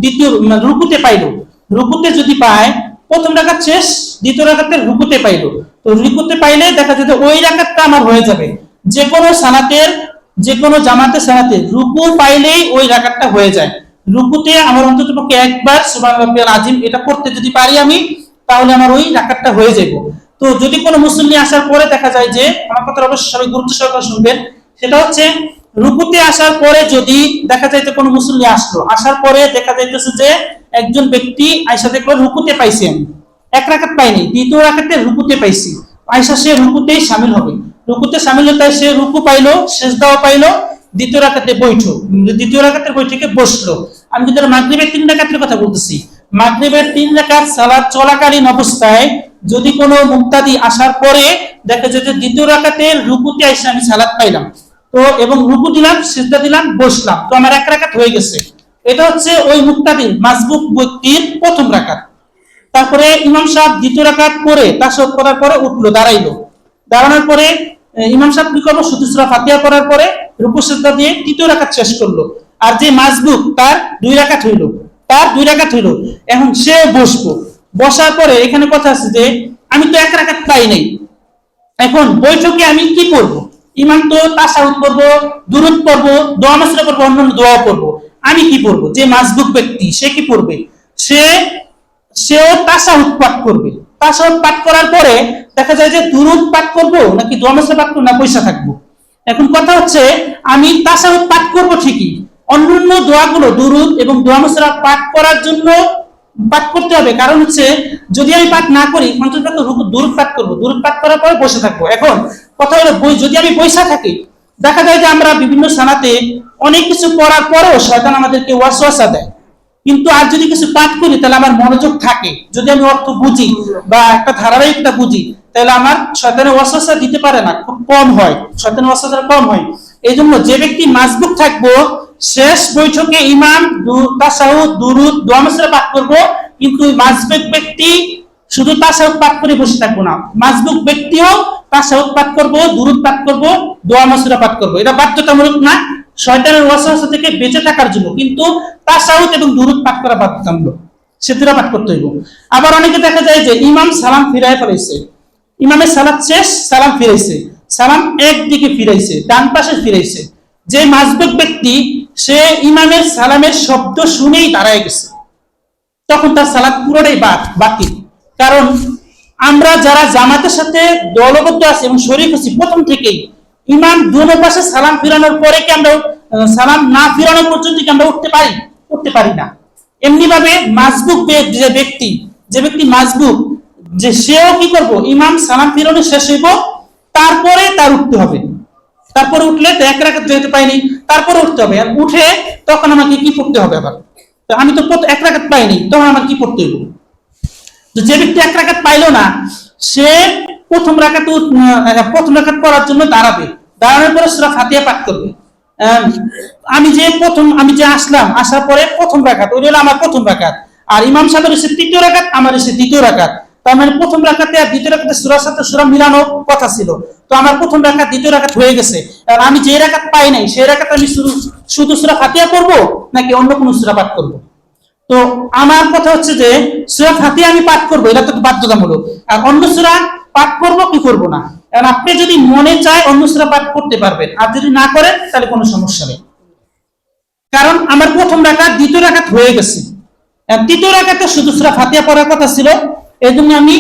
দ্বিতীয় রুকুতে পাইলো, রুকুতে যদি পায়, প্রথম রাকাত শেষ, দ্বিতীয় রাকাতের রুকুতে পাইলো, তো রুকুতে পাইলে দেখা যায় যে ওই রাকাতটা আমার হয়ে যাবে। যে কোনো সালাতের, যে কোনো জামাতের সালাতে রুকু পাইলেই ওই রাকাতটা হয়ে যায়। রুকুতে আমার অন্ততপক্ষে একবার সুবহান রাব্বিয়াল আযীম এটা করতে যদি পারি আমি, তাহলে আমার ওই রাকাতটা হয়ে যাবে। তো যদি কোনো মুসল্লি আসার পরে দেখা যায় যে, আমার কথা অবশ্যই সবাই গুরুত্ব সহকারে শুনবেন, সেটা হচ্ছে রুকুতে আসার পরে যদি দেখা যায় যে কোনো মুসল্লি আসলো, আসার পরে দেখা যাইতেছে যে একজন ব্যক্তি আয়েশা দেখলো রুকুতে পাইছি আমি, 1 রাকাত পাইনি, দ্বিতীয় রাকাতে রুকুতে পাইছি, আয়েশা সে রুকুতেই শামিল হবে। রুকুতে শামিল হতে সে রুকু পাইলো, সিজদাও পাইলো, দ্বিতীয় রাকাতে দ্বিতীয় রাকাতের বৈঠকে বসলো। আমি যদি মাগরিবের 3 রাকাতের কথা বলতেছি, মাগরিবের 3 রাকাত সালাত চলাকালীন অবস্থায় যদি কোনো মুক্তাদি আসার পরে দেখা যায় যে দ্বিতীয় রাকাতের রুকুতে আইসা আমি সালাত পাইলাম, তো এবং রুকু দিলাম, সিজদা দিলাম, বসলাম, তো আমার 1 রাকাত হয়ে গেছে। এটা হচ্ছে ওই মুক্তাদির মাসবুক ব্যক্তির প্রথম রাকাত। তারপরে ইমাম সাহেব দ্বিতীয় রাকাত করে তাশাহুদ করার পরে উঠলো, দাঁড়াইলো, দাঁড়ানোর পরে ইমাম সাহেব কি করলো, শুধু সূরা ফাতিহা পড়ার পরে রুকু সিজদা দিয়ে তৃতীয় রাকাত শেষ করলো। আর যে মাসবুক তার 2 রাকাত হইলো, এখন সে বসবো। বসার পরে এখানে কথা আছে যে আমি তো 1 রাকাত পাই নাই, এখন বৈঠকে আমি কি করব? ইমাম তো তাশাহুদ পড়বো, দুরূদ পড়বো, দোয়া মাসরা পড়বো, অন্যান্য দোয়া পড়বো, আমি কি পড়বো? যে মাসবুক ব্যক্তি সে কি পড়বে? সেও তাশাহুদ পাঠ করবে। তাশাহুদ পাঠ করার পরে দেখা যায় যে দুরূদ পাঠ করবো নাকি দোয়া মাসরা পাঠ করবো না পয়সা থাকবো। এখন কথা হচ্ছে আমি তাশাহুদ পাঠ করবো ঠিকই, অন্যান্য দোয়াগুলো দুরূদ এবং দোয়া মাসরা পাঠ করার জন্য পাঠ করতে হবে। কারণ হচ্ছে যদি আমি পাঠ না করি অন্তত দুরূদ পাঠ করবো, দুরূদ পাঠ করার পরে বসে থাকবো। এখন কথা হলো যদি আমি বসে থাকি, দেখা যায় যে আমরা বিভিন্ন সালাতে অনেক কিছু পড়ার পরেও শয়তান আমাদেরকে ওয়াসওয়াসা দেয়, কিন্তু আর যদি কিছু পাঠ করি তাহলে আমার মনোযোগ থাকে, যদি আমি অর্থ বুঝি বা একটা ধারাবাহিকতা বুঝি, তাহলে আমার শয়তানের ওয়াসওয়াসা দিতে পারে না, খুব কম হয়, শয়তানের ওয়াসওয়াসা কম হয়। এই জন্য যে ব্যক্তি মাসবুক থাকবো, শেষ বৈঠকে ইমাম তাশাহুদ, দুরূদ, দোয়া মাসরা পাঠ করবো, কিন্তু মাসবুক ব্যক্তি শুধু তাশাহুদ পাঠ করে বসে থাকবো না, মাসবুক ব্যক্তিও তাশাহুদ পাঠ করবো, দুরূদ পাঠ করবো, দোয়া মাসরা পাঠ করবো। এটা বাধ্যতামূলক না, শয়তানের ওয়াসওয়াসা থেকে বেঁচে থাকার জন্য, কিন্তু তাশাহুদ এবং দুরূদ পাঠ করা বাধ্যতামূলক, সেটা পাঠ করতে হইব। আবার অনেকে দেখা যায় যে ইমাম সালাম ফিরায় ফেলাইছে, ইমামের সালাত শেষ, সালাম ফিরাইছে, সালাম একদিকে ফিরাইছে, ডান পাশে ফিরাইছে, যে মাসবুক ব্যক্তি সে ইমামের সালামের শব্দ শুনেই দাঁড়ায় গেছে, তখন তার সালাত পুরোটাই বাতিল। কারণ আমরা যারা জামাতের সাথে দলবদ্ধ আছি এবং শরীক আছি, প্রথম থেকেই ইমাম দুনো পাশে সালাম ফিরানোর পরে কি আমরা সালাম না ফিরানো পর্যন্ত কি আমরা উঠতে পারি না। এমনি ভাবে মাসবুক যে ব্যক্তি মাসবুক, যে সেও কি করব, ইমাম সালাম ফিরানো শেষ হইব তারপরে তার উঠতে হবে। তারপরে উঠলে তো এক রাকাত যেতে পাইনি, তারপরে উঠতে হবে। আর উঠে তখন আমাকে কি পড়তে হবে আবার? তো আমি তো এক রাকাত পাইনি, তখন আমার কি পড়তে হইব? তো যে ব্যক্তি এক রাকাত পাইলো না, সে প্রথম রাকাত পড়ার জন্য দাঁড়াবে। দাঁড়ানোর পরে সূরা ফাতিহা পাঠ করবে। আমি যে আসার পরে প্রথম রাকাত, ওই হলো আমার প্রথম রাকাত, আর ইমাম সাহেবের এসে তৃতীয় রাকাত, আমার এসে দ্বিতীয় রাকাত। তার মানে প্রথম রাকাতে আর দ্বিতীয় রাকাতে সূরার সাথে সূরা মিলানো কথা ছিল। তো আমার প্রথম রাকাত দ্বিতীয় রাকাত হয়ে গেছে। আর আমি যে রাকাত পাই নাই, সেই রাকাত আমি শুধু সূরা ফাতিহা পড়বো নাকি অন্য কোনো সূরা পাঠ করবো? তো আমার কথা হচ্ছে যে সূরা ফাতিহা আমি পাঠ করবো, এটা তো বাধ্যতামূলক। আর অন্য সূরা পাঠ করবো কি করবো না, কারণ আপনি যদি মনে চায় অন্য সূরা পাঠ করতে পারবেন, আর যদি না করেন তাহলে কোনো সমস্যা নেই। কারণ আমার প্রথম রাকাত দ্বিতীয় রাকাত হয়ে গেছে, তৃতীয় রাকাতে শুধু সূরা ফাতিহা পড়ার কথা ছিল, এই জন্য আমি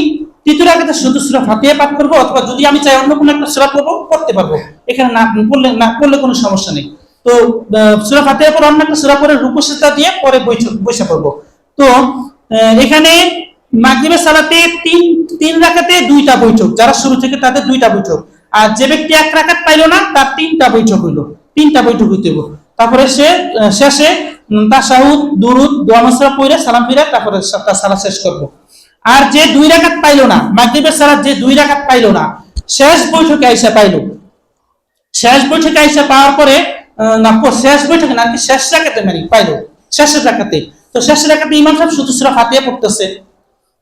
তৃতীয় রাকাতে শুধু সূরা ফাতিহা পাঠ করবো, অথবা যদি আমি চাই অন্য কোনো একটা সূরা পড়তে পারবো, এখানে না পড়লে কোনো সমস্যা নেই। তো সূরা ফাতিহার পর অন্য একটা সূরা পরে রুকু সিজদা দিয়ে পরে বসে পড়বো। তো এখানে মাগরিবের সালাতে তিন রাকাতে দুইটা বৈঠক, যারা শুরু থেকে তাদের দুইটা বৈঠক, আর যে ব্যক্তি এক রাকাত পাইলো না তার তিনটা বৈঠক হইতে হইব। তারপরে সে শেষে তাশাহুদ, দুরুদ, দোয়া মাসরা পড়ে সালাম ফিরে তারপরে তার সালাত শেষ করবো। আর যে দুই রাকাত পাইলো না, মাগরিবের সালাত যে দুই রাকাত পাইলো না, শেষ বৈঠকে আইসা পাওয়ার পরে শেষ রাকাতে পাইলো, শেষের রাকাতে। তো শেষের রাকাতে ইমাম সাহেব শুধু সূরা ফাতিহা পড়তেছে,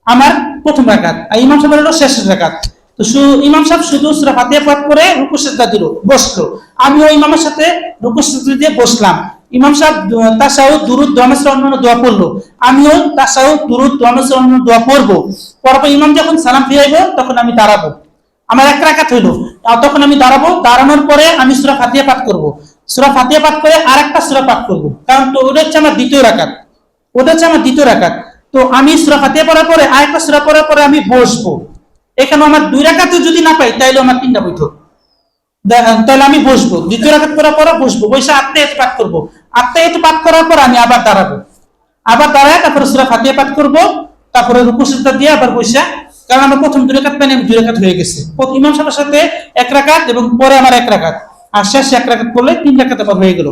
আমার প্রথম রাকাত, আর ইমাম সাহেব হলো শেষের রাকাত। তো ইমাম সাহেব শুধু সূরা ফাতিহা পাঠ করে রুকু সিজদা দিল, বসলো। আমিও ইমামের সাথে রুকু সিজদা দিয়ে বসলাম। ইমাম সাহেব তাশাহুদ, দুরুদ, দোয়া মাসরা অন্যান্য দোয়া পড়লো, আমিও তাশাহুদ, দুরুদ, দোয়া মাসরা অন্যান্য দোয়া পড়বো। পরপর ইমাম যখন সালাম ফিরাইবো তখন আমি দাঁড়াবো। আমার এক রাকাত হইলো, আর তখন আমি দাঁড়াবো। দাঁড়ানোর পরে আমি সূরা ফাতিহা পাঠ করবো। সূরা ফাতিহা পাঠ করে আরেকটা সূরা পাঠ করবো, কারণ তো ওটা হচ্ছে আমার দ্বিতীয় রাকাত। তো আমি সূরা ফাতিহা পড়ার পরে আরেকটা সূরা পড়ার পরে আমি বসবো। এখানে আমার দুই রাকাতও যদি না পাই তাইলে আমার তিনটা বৈঠক, তাহলে আমি বসবো, দ্বিতীয় রাকাত পড়ার পরে বসবো, বসে আত্মাহিয়াত পাঠ করবো। আত্মাহিয়াত পাঠ করার পর আমি আবার দাঁড়াবো, দাঁড়ায় তারপরে সূরা ফাতিহা পাঠ করবো, তারপরে রুকু সিজদা দিয়ে আবার বসে, কারণ আমার প্রথম দুই রাকাত পাইনি, আমি দুই রাকাত হয়ে গেছে। ইমাম সাহেবের সাথে এক রাকাত এবং পরে আমার এক রাকাত, আর শেষে এক রাকাত পড়লে তিন রাকাত আবার হয়ে গেল।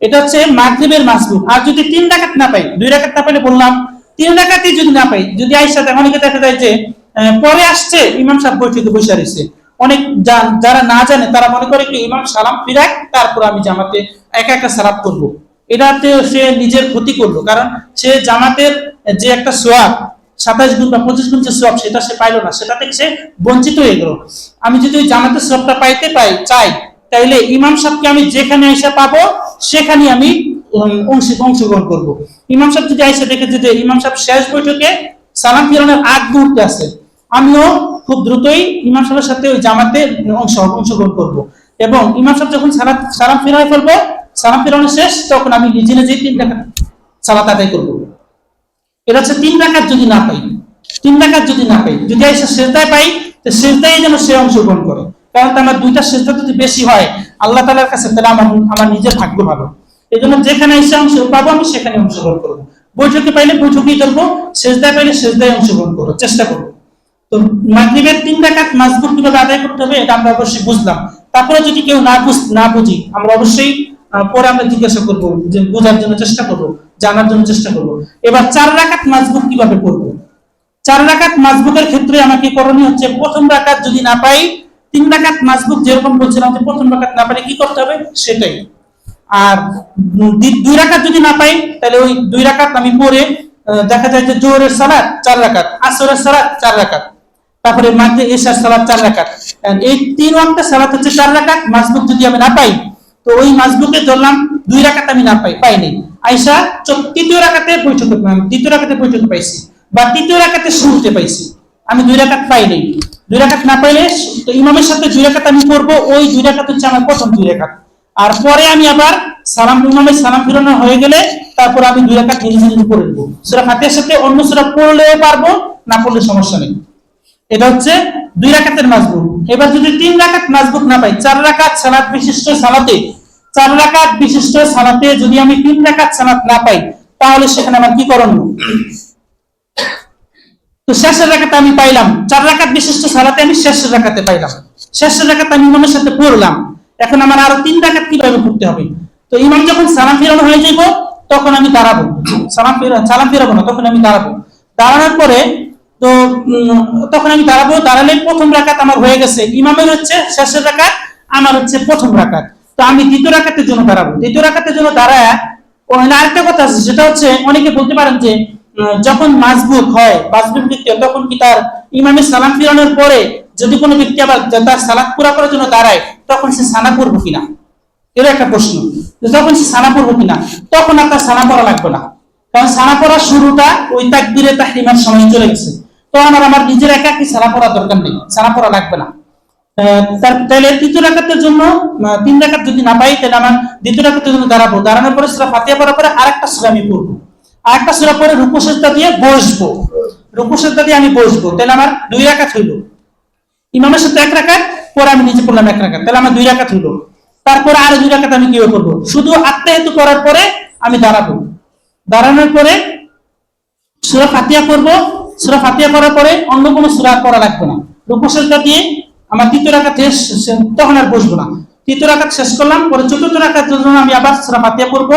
এটা হচ্ছে মাগরিবের মাসবুক। আর যদি তিন রাকাত না পাই, দুই রাকাত না পাইলে বললাম, তিন রাকাতই যদি না পাই, যদি আইসা অনেকে দেখা যায় যে পরে আসছে, ইমাম সাহেব বৈঠকে বসে রয়েছে। অনেক যারা না জানে তারা মনে করে কি ইমাম সালাম ফিরাক তারপর আমি জামাতে একা একা সালাত করবো। এটাতে সে নিজের ক্ষতি করলো, কারণ সে জামাতের যে একটা সোয়াব 27 গুণ বা 25 গুণ যে সোয়াব, সেটা সে পাইলো না, সেটা থেকে সে বঞ্চিত হয়ে গেল। আমি যদি ওই জামাতের সোয়াবটা চাই, তাইলে ইমাম সাহেবকে আমি যেখানে আইসা পাবো সেখানে আমি অংশগ্রহণ করবো। ইমাম সাহেব যদি আইসা দেখেছে যে ইমাম সাহেব শেষ বৈঠকে সালাম ফিরানোর আগ মুহূর্তে আছে, আমিও খুব দ্রুতই ইমাম সাহেবের সাথে ওই জামাতে অংশগ্রহণ করবো। এবং ইমাম সাহেব যখন সালাম ফিরাই ফেলবো, সালাম ফিরানো শেষ, তখন আমি নিজেই 3 রাকাত সালাত আদায় করবো। এটা হচ্ছে 3 রাকাত যদি না পাই, যদি আইসা সিজদায় পাই, তো সিজদায় যেন সে অংশগ্রহণ করে, কারণ আমার দুইটা সিজদা যদি বেশি হয় আল্লাহ তাআলার কাছে, তাহলে আমার নিজের ভাগ্য ভালো। এই জন্য যেখানে এসে অংশ পাবো আমি সেখানে অংশগ্রহণ করবো। বৈঠকে পাইলে বৈঠকেই করবো, সিজদায় পাইলে সিজদায় অংশগ্রহণ করবো, চেষ্টা করবো। তো মাগরিবের 3 রাকাত মাসবুক কিভাবে আদায় করতে হবে এটা আমরা অবশ্যই বুঝলাম। তারপরে যদি কেউ না বুঝি, আমরা অবশ্যই পরে আমরা জিজ্ঞাসা করবো, যে বোঝার জন্য চেষ্টা করবো, জানার জন্য চেষ্টা করবো। এবার 4 রাকাত মাসবুক কিভাবে পড়বো? 4 রাকাত মাসবুকের ক্ষেত্রে আমাকে করণীয় হচ্ছে, প্রথম রাকাত যদি না পাই, 3 রাকাত মাসবুক যেরকম বলছিলাম যে প্রথম রাকাত না পাইলে কি করতে হবে সেটাই। আর 2 রাকাত যদি না পাই, তাহলে ওই 2 রাকাত আমি পড়ে, দেখা যায় যে জোহরের সালাত 4 রাকাত, আসরের সালাত 4 রাকাত, তারপরে মাগরিব ইশার সালাত 4 রাকাত, এই 3 ওয়াক্তের সালাত হচ্ছে 4 রাকাত। মাসবুক যদি আমি না পাই, তো ওই মাসবুকে ধরলাম 2 রাকাত আমি না পাইনি, আয়েশা তৃতীয় রাকাতে বৈঠকে পাইছি, বা তৃতীয় রাকাতে শুরুতে পাইছি, আমি 2 রাকাত পাইনি। 2 রাকাত না পাইলে তো ইমামের সাথে 2 রাকাত আমি পড়বো, ওই 2 রাকাত হচ্ছে আমার প্রথম 2 রাকাত। আর পরে আমি আবার ইমামের সালাম ফিরানো হয়ে গেলে তারপর আমি 2 রাকাত নিজে পড়ে দেবো। সূরা ফাতিহার সাথে অন্য সূরা পড়লেও পারবো, না পড়লে সমস্যা নেই। এটা হচ্ছে 2 রাকাতের মাসবুক। এবার যদি 3 রাকাত মাসবুক না পাই, 4 রাকাত সালাত বিশিষ্ট সালাতে 4 রাকাত বিশিষ্ট সালাতে যদি আমি 3 রাকাত সালাত না পাই, তাহলে সেখানে আমার কি করণীয়? তো শেষের রাকাতে আমি পাইলাম, 4 রাকাত বিশিষ্ট সালাতে আমি শেষের রাকাতে পাইলাম, শেষের রাকাতে আমি ইমামের সাথে পড়লাম, এখন আমার আরো 3 রাকাত কিভাবে পড়তে হবে? তো ইমাম যখন সালাম ফিরানো হয়ে যাইব, তখন আমি দাঁড়াবো, সালাম ফিরাবো না, তখন আমি দাঁড়াবো। দাঁড়ানোর পরে তো তখন আমি দাঁড়াবো, দাঁড়ালে প্রথম রাকাত আমার হয়ে গেছে, ইমামের হচ্ছে শেষের রাকাত, আমার হচ্ছে প্রথম রাকাত। তো আমি দ্বিতীয় রাকাতের জন্য দাঁড়াবো, দ্বিতীয় রাকাতের জন্য দাঁড়ায় আরেকটা কথা আছে, সেটা হচ্ছে অনেকে বলতে পারেন যে যখন মাসবুক হয়, মাসবুক ব্যক্তি তখন কি তার ইমামের সালাম ফিরানোর পরে যদি কোনো ব্যক্তি আবার তার সালাত পুরা করার জন্য দাঁড়ায়, তখন সে সানা পড়বো কিনা, এর একটা প্রশ্ন। যখন সে সানা পড়বো কিনা, তখন আর তার সানা পড়া লাগবে না, কারণ সানা পড়ার শুরুটা ওই তাকবীরে তাহরিমার সময় চলে গেছে। তো আমার নিজের একা কি সানা পড়া দরকার নেই, সানা পড়া লাগবে না। তাহলে তৃতীয় রাকাতের জন্য 3 রাকাত যদি না পাই, তাহলে আমার দ্বিতীয় রাকাতের জন্য দাঁড়াবো, দাঁড়ানোর পরে সূরা ফাতিহা পড়ার পরে আরেকটা সূরা আমি পড়বো, আরেকটা সূরা পরে রুকু সিজদা দিয়ে বসবো, রুকু সিজদা দিয়ে আমি বসবো, তাহলে আমার 2 রাকাত হইলো। ইমামের সাথে 1 রাকাত, পরে আমি নিজে পড়লাম 1 রাকাত, তাহলে আমার 2 রাকাত হইলো। তারপরে আরো 2 রাকাত আমি কিভাবে করবো? শুধু আত্তাহিয়াতু করার পরে আমি দাঁড়াবো, দাঁড়ানোর পরে সূরা ফাতিহা পড়বো, সূরা ফাতিহা পড়ার পরে অন্য কোনো সূরা পড়া লাগবে না, রুকু সিজদা দিয়ে আমার তৃতীয় রাকাত শেষ, তখন আর বসবো না। তৃতীয় রাকাত শেষ করলাম, পরে চতুর্থ রাকাতের জন্য আমি আবার সূরা ফাতিহা পড়বো,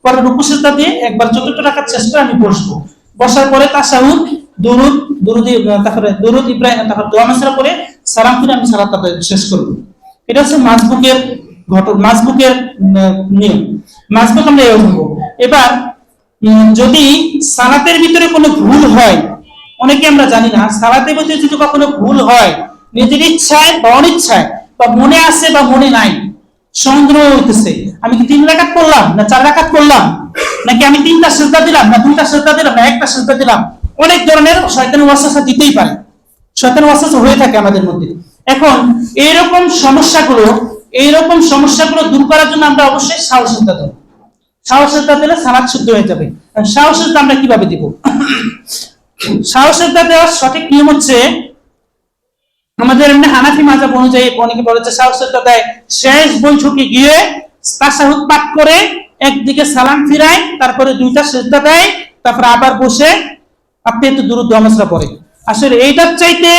পরে রুকু সিজদা দিয়ে একবার চতুর্থ রাকাত শেষ করে আমি বসবো। বসার পরে তাশাহুদ, তারপরে দুরূদ ইব্রাহিম, তারপর দোয়া মাসরা পরে সালাম ফিরে আমি সালাতটা শেষ করব। এটা হচ্ছে মাসবুকের মাসবুকের নিয়ম। মাসবুক আমরা এভাবে করব। এবার যদি সালাতের ভিতরে কোনো ভুল হয়, অনেকে আমরা জানি না, সালাতের ভিতরে যদি কখনো ভুল হয়, নিজের ইচ্ছায় বা অনিচ্ছায়, বা মনে আছে বা মনে নাই, সন্দেহ হইতেছে, আমি কি 3 রাকাত করলাম না 4 রাকাত করলাম, নাকি আমি 3টা সিজদা দিলাম না 2টা সিজদা দিলাম না 1টা সিজদা দিলাম, অনেক ধরনের শয়তানের ওয়াসওয়াসা দিতেই পারে, শয়তানের ওয়াসওয়াসা হয়ে থাকে আমাদের মধ্যে। এখন এইরকম সমস্যাগুলো দূর করার জন্য আমরা অবশ্যই সাহসিকতা দেব, সাহসিকতা দিলে সালাত শুদ্ধ হয়ে যাবে। সাহসিকতা আমরা কিভাবে দিব? সাহসিকতা দেওয়ার সঠিক নিয়ম হচ্ছে, আমাদের এমনি হানাফি মাযহাব অনুযায়ী অনেকে বলে যে সাহসিকতা দেয় শেষ বৈঠকে গিয়ে তাশাহুদ পাঠ করে একদিকে সালাম ফিরায়, তারপরে 2টা সিজদা দেয়, তারপর আবার বসে আপনি একটু দুরূদ দোয়া মাসরা পড়ে। আসলে এইটার চাইতে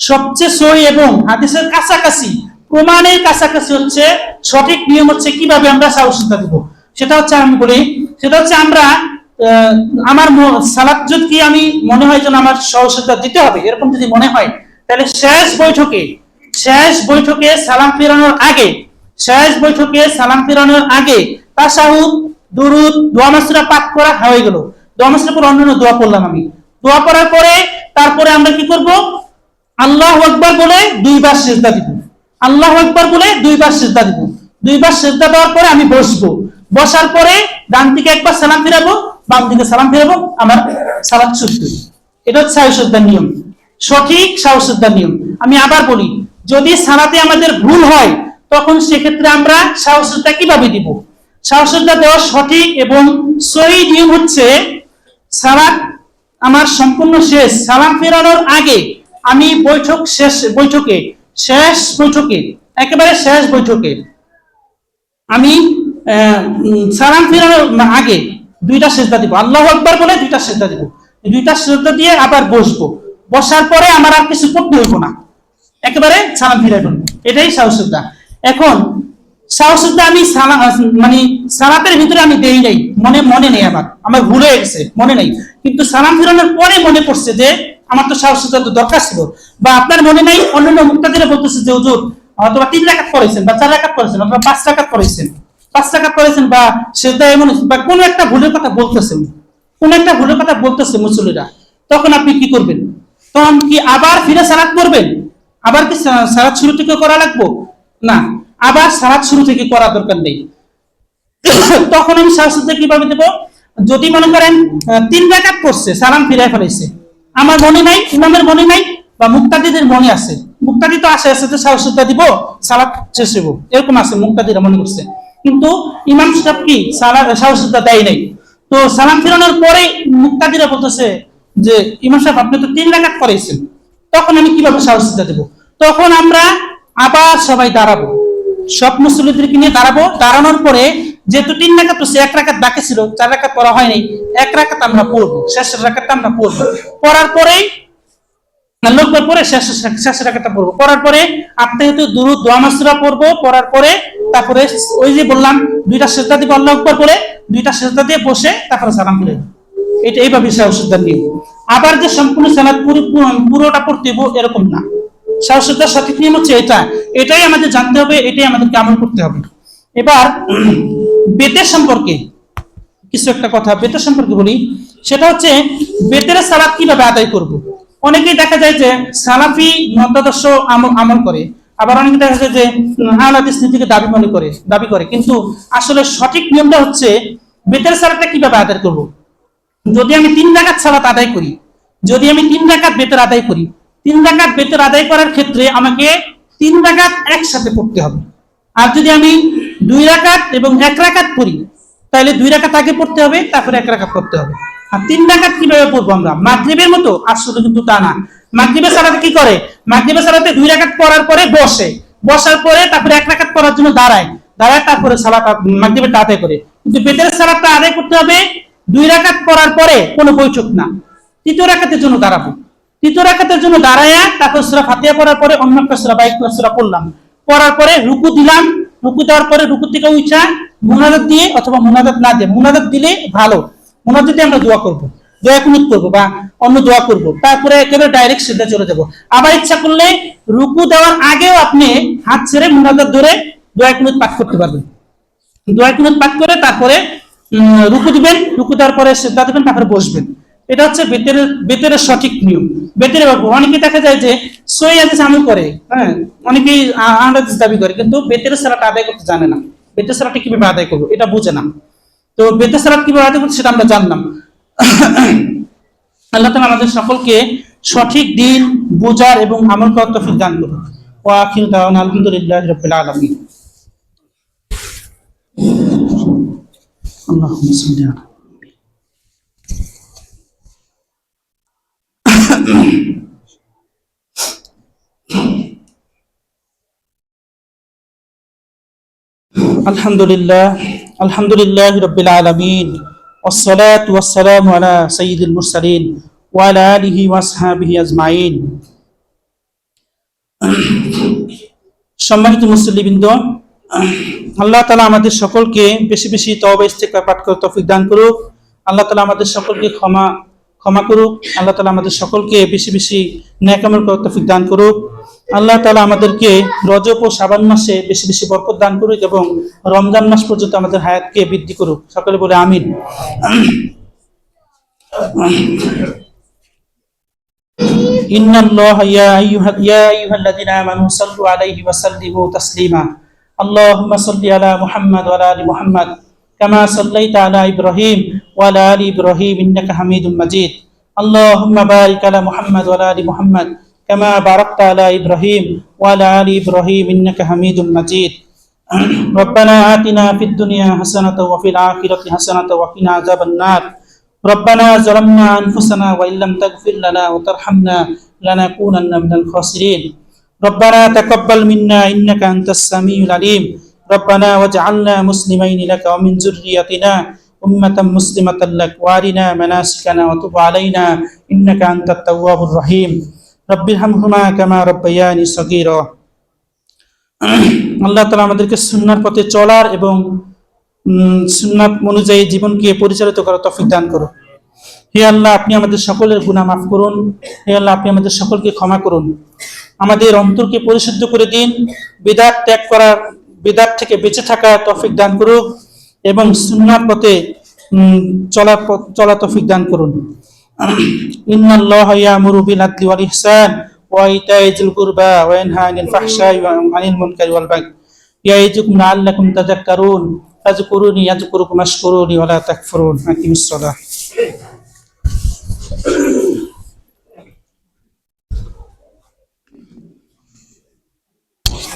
সবচেয়ে সহিহ এবং হাদিসের কাছাকাছি, প্রমাণের কাছাকাছি হচ্ছে সঠিক নিয়ম হচ্ছে কিভাবে আমরা সাহসিকতা দিব। সেটা হচ্ছে আমি বলি, সেটা হচ্ছে আমরা আমার সালাত যদি আমি মনে হয় যেন আমার সাহসিকতা দিতে হবে, এরকম যদি মনে হয়, তাহলে শেষ বৈঠকে সালাম ফিরানোর আগে তাশাহুদ, দুরূদ, দোয়া মাসরা পাঠ করা হয়ে গেল, দোয়া মাসরা পর অন্যান্য দোয়া পড়লাম আমি, দোয়া পড়ার পরে তারপরে আমরা কি করব? আল্লাহু আকবার বলে 2 বার সিজদা দিব, আল্লাহু আকবার বলে 2 বার সিজদা দিব, 2 বার সিজদা দেওয়ার পরে আমি বসবো, বসার পরে ডান দিকে একবার সালাম ফিরাবো, বাম দিকে সালাম ফিরাবো, আমার সালাত শুদ্ধ। এটা হচ্ছে সাহসিকতার নিয়ম, সঠিক সাহসিকতার নিয়ম। আমি আবার বলি, যদি সালাতে আমাদের ভুল হয়, তখন সেক্ষেত্রে আমরা সাহসিকতা কিভাবে দিব? সাহসিকতা দেওয়ার সঠিক এবং সহিহ নিয়ম হচ্ছে, সালাত আমার সম্পূর্ণ শেষ, সালাম ফেরানোর আগে আমি একেবারে শেষ বৈঠকে আমি সালাম ফেরানোর আগে 2টা সিজদা দিব, আল্লাহু আকবার বলে 2টা সিজদা দিব, 2টা সিজদা দিয়ে আবার বসবো, বসার পরে আমার আর কিছু করতে হইব না, একেবারে সালাম ফিরাই ফেলবো। এটাই সাহসিকতা। এখন সাহসিকতা আমি মানে সালাতের ভিতরে আমি দেই নাই, মনে নেই, আমার ভুল হয়ে গেছে, মনে নেই, কিন্তু সালাম ফিরানোর পরে মনে পড়ছে যে আমার তো সাহসিকতা দরকার ছিল, বা আপনার মনে নাই, অন্যান্য মুক্তাদিরা বলতেছে যে হুজুর অথবা 3 রাকাত পড়েছেন বা 4 রাকাত পড়েছেন অথবা 5 রাকাত পড়েছেন, বা সেটা এমন বা কোনো একটা ভুলের কথা বলতেছে মুসল্লিরা, তখন আপনি কি করবেন? তখন কি আবার ফিরে সালাত করবেন? আবার কি সালাত শুরু থেকে করা লাগবে? না, আবার সালাত শুরু থেকে করা দরকার নেই। তখন আমি সাহসিকতা কিভাবে দেব? যদি মনে করেন 3 রাকাত পড়ছে, সালাম ফিরায় ফেলেছে, আমার মনে নাই, ইমামের মনে নাই, বা মুক্তাদিদের মনে আছে, মুক্তাদি তো আসে যে সাহসিকতা দিব সালাত শেষ হইব, এরকম আছে, মুক্তাদিরা মনে করছে, কিন্তু ইমাম সাহেব কি সাহসিকতা দেয় নাই। তো সালাম ফিরানোর পরে মুক্তাদিরা বলতেছে যে ইমাম সাহেব আপনি তো 3 রাকাত পড়েছেন, তখন আমি কিভাবে সাহসিকতা দেব? তখন আমরা আবার সবাই দাঁড়াবো, সব মুসল্লিদেরকে নিয়ে দাঁড়াবো, দাঁড়ানোর পরে যেহেতু 3 রাকাত হচ্ছে, 1 রাকাত বাকি ছিল, 4 রাকাত পড়া হয়নি, 1 রাকাত আমরা পড়বো, শেষের রাকাতটা আমরা পড়বো। পড়ার পরেই আল্লাহু আকবার পরে শেষ রাকাতটা পড়বো। পড়ার পরে আত্মাহিয়াতুদ দুরূদ দোয়া মাসুরা পড়বো। পড়ার পরে তারপরে ওই যে বললাম 2টা সিজদা দিব, আল্লাহু আকবার পরে 2টা সিজদা দিয়ে বসে তারপরে সালাম ফিরে। এটা এইভাবে শাহসুদ্দার নিয়ে। আবার যে সম্পূর্ণ সালাত পুরোটা পড়তে হবে এরকম না। শাহসুদ্দার সঠিক নিয়ম হচ্ছে এটাই আমাদের জানতে হবে, এটাই আমাদেরকে আমল করতে হবে। এবার বেতের সম্পর্কে কিছু একটা কথা বেতের সম্পর্কে বলি, সেটা হচ্ছে বেতের সালাত কিভাবে আদায় করব। অনেকেই দেখা যায় যে সালাফি মতাদর্শ আমল করে, আবার অনেকে দেখা যায় যে আহলে হাদিস নীতিকে দাবি করে, কিন্তু আসলে সঠিক নিয়মটা হচ্ছে বেতের সালাতটা কিভাবে আদায় করব। যদি আমি 3 রাকাত সালাত আদায় করি, যদি আমি 3 রাকাত বেতের আদায় করি, 3 রাকাত বেতের আদায় করার ক্ষেত্রে আমাকে 3 রাকাত একসাথে পড়তে হবে। আর যদি আমি 2 রাকাত এবং 1 রাকাত পড়ি, তাহলে 2 রাকাত আগে পড়তে হবে, তারপরে 1 রাকাত পড়তে হবে। আর 3 রাকাত কিভাবে পড়বো আমরা? মাগরিবের মতো? আসলে কিন্তু তা না। মাগরিবের সালাতে কি করে? মাগরিবের সালাতে 2 রাকাত পড়ার পরে বসার পরে তারপরে 1 রাকাত পড়ার জন্য দাঁড়ায়, তারপরে সালাত মাগরিবেরটা আদায় করে। কিন্তু বেতের সালাতটা আদায় করতে হবে 2 রাকাত পড়ার পরে, কোনো বৈঠক না। 3য় রাকাতের জন্য দাঁড়াবো, 3য় রাকাতের জন্য দাঁড়ায়া তারপর সূরা ফাতিহা পড়ার পরে অন্য একটা সূরা বা একটা সূরা পড়লাম, পড়ার পরে রুকু দিলাম, রুকু দেওয়ার পরে রুকু থেকে উঠা মুনাজাত দিয়ে অথবা মুনাজাত না দিয়ে, মুনাজাত দিলে ভালো, মুনাজাতে আমরা দোয়া করব, দোয়া কুনুত করব বা অন্য দোয়া করব, তারপরে একেবারে ডাইরেক্ট সিধা চলে যাব। আবার ইচ্ছা করলে রুকু দেওয়ার আগেও আপনি হাত ছেড়ে মুনাজাত ধরে দোয়া কুনুত পাঠ করতে পারবেন। দোয়া কুনুত পাঠ করে তারপরে রুকু দিবেন, রুকু দেওয়ার পরে সিজদা দিবেন, তারপরে বসবেন। এটা হচ্ছে বেতের সঠিক নিয়ম। বেতের ব্যাপার অনেকে দেখা যায় যে সহিহ হাদিস আমল করে, হ্যাঁ, অনেকেই আহলে হাদিস দাবি করে, কিন্তু বেতের সালাত আদায় করতে জানে না। বেতের সালাতটা কিভাবে আদায় করবো এটা বুঝে না। তো বেতের সালাত কিভাবে আদায় করতে সেটা আমরা জানলাম। আল্লাহ তাআলা আমাদের সকলকে সঠিক দিন বোঝার এবং আমল করার তৌফিক দান করুন। ওয়া আখিরু দাওয়ানা আলহামদুলিল্লাহি রাব্বিল আলামিন। আল্লাহুম্মা সাল্লি আলা আলহামদুলিল্লাহি রাব্বিল আলামিন ওয়াসসালাতু ওয়াসসালামু আলা সাইয়্যিদিল মুরসালিন ওয়া আলা আলিহি ওয়া আসহাবিহি আজমাইন। সম্মানিত মুসল্লিবৃন্দ, আল্লাহ তাআলা আমাদের সকলকে বেশি বেশি তওবা ইস্তিগফার পাঠ করার তৌফিক দান করুক। আল্লাহ তাআলা আমাদের সকলকে ক্ষমা করুক। আল্লাহ তাআলা আমাদের সকলকে বেশি বেশি নেক আমল করার তৌফিক দান করুক। আল্লাহ তাআলা আমাদেরকে রজব ও শাবান মাসে বেশি বেশি বরকত দান করুক এবং রমজান মাস পর্যন্ত আমাদের হায়াতকে বৃদ্ধি করুক। সকলে বলে আমিন। ইন্নাল্লাহা ইয়া আইয়ুহাল্লাযীনা আমানু সাল্লু আলাইহি ওয়া সাল্লিমু তাসলিমা। আল্লাহুম্মা সাল্লি আলা মুহাম্মাদ ওয়া আলা আলি মুহাম্মাদ কামা সাল্লাইতা আলা ইব্রাহিম ওয়া আলা আলি ইব্রাহিম ইন্নাকা হামিদুম মাজিদ। আল্লাহুম্মা বারিক আলা মুহাম্মাদ ওয়া আলা আলি মুহাম্মাদ কামা বারাকতা আলা ইব্রাহিম ওয়া আলা আলি ইব্রাহিম ইন্নাকা হামিদুম মাজিদ। রব্বানা আতিনা ফিদ দুনিয়া হাসানাতাও ওয়া ফিল আখিরাতি হাসানাতাও ওয়া কিনা আযাবান নার। ربنا ظلمنا أنفسنا وإن لم تغفر لنا وترحمنا لنكونن من الخاسرين. ربنا تقبل منا إنك أنت السميع العليم. ربنا واجعلنا مسلمين لك ومن ذريتنا أمة مسلمة لك وارنا مناسكنا وتب علينا إنك أنت التواب الرحيم. رب ارحمهما كما ربياني صغيرا. আল্লাহ তাআলা আমাদেরকে সুন্নাহর পথে চলার এবং সুন্নাত অনুযায়ী জীবনকে পরিচালিত করার তৌফিক দান করুন। হে আল্লাহ, আপনি আমাদের সকলের গুনাহ মাফ করুন। হে আল্লাহ, আপনি আমাদের সকলকে ক্ষমা করুন। আমাদের অন্তরকে পরিশুদ্ধ করে দিন। বিদআত ত্যাগ করার, বিদআত থেকে বেঁচে থাকার তৌফিক দান করুন এবং সুন্নাত পথে চলার তৌফিক দান করুন। ইন্নাল্লাহা ইয়ামুরু বিল আদলি ওয়াল ইহসান ওয়া ইতাই যিল কুরবা ওয়া ইয়ানহা আনিল ফাহশাই ওয়া আনিল মুনকারি ওয়াল বাগই ইয়াইযুকুম লাআল্লাকুম তাযাক্কারুন। ফাযকুরুনি আযকুরুকুম ওয়াশকুরুনি ওয়া লা তাকফুরুন। আকিমিস সালাহ।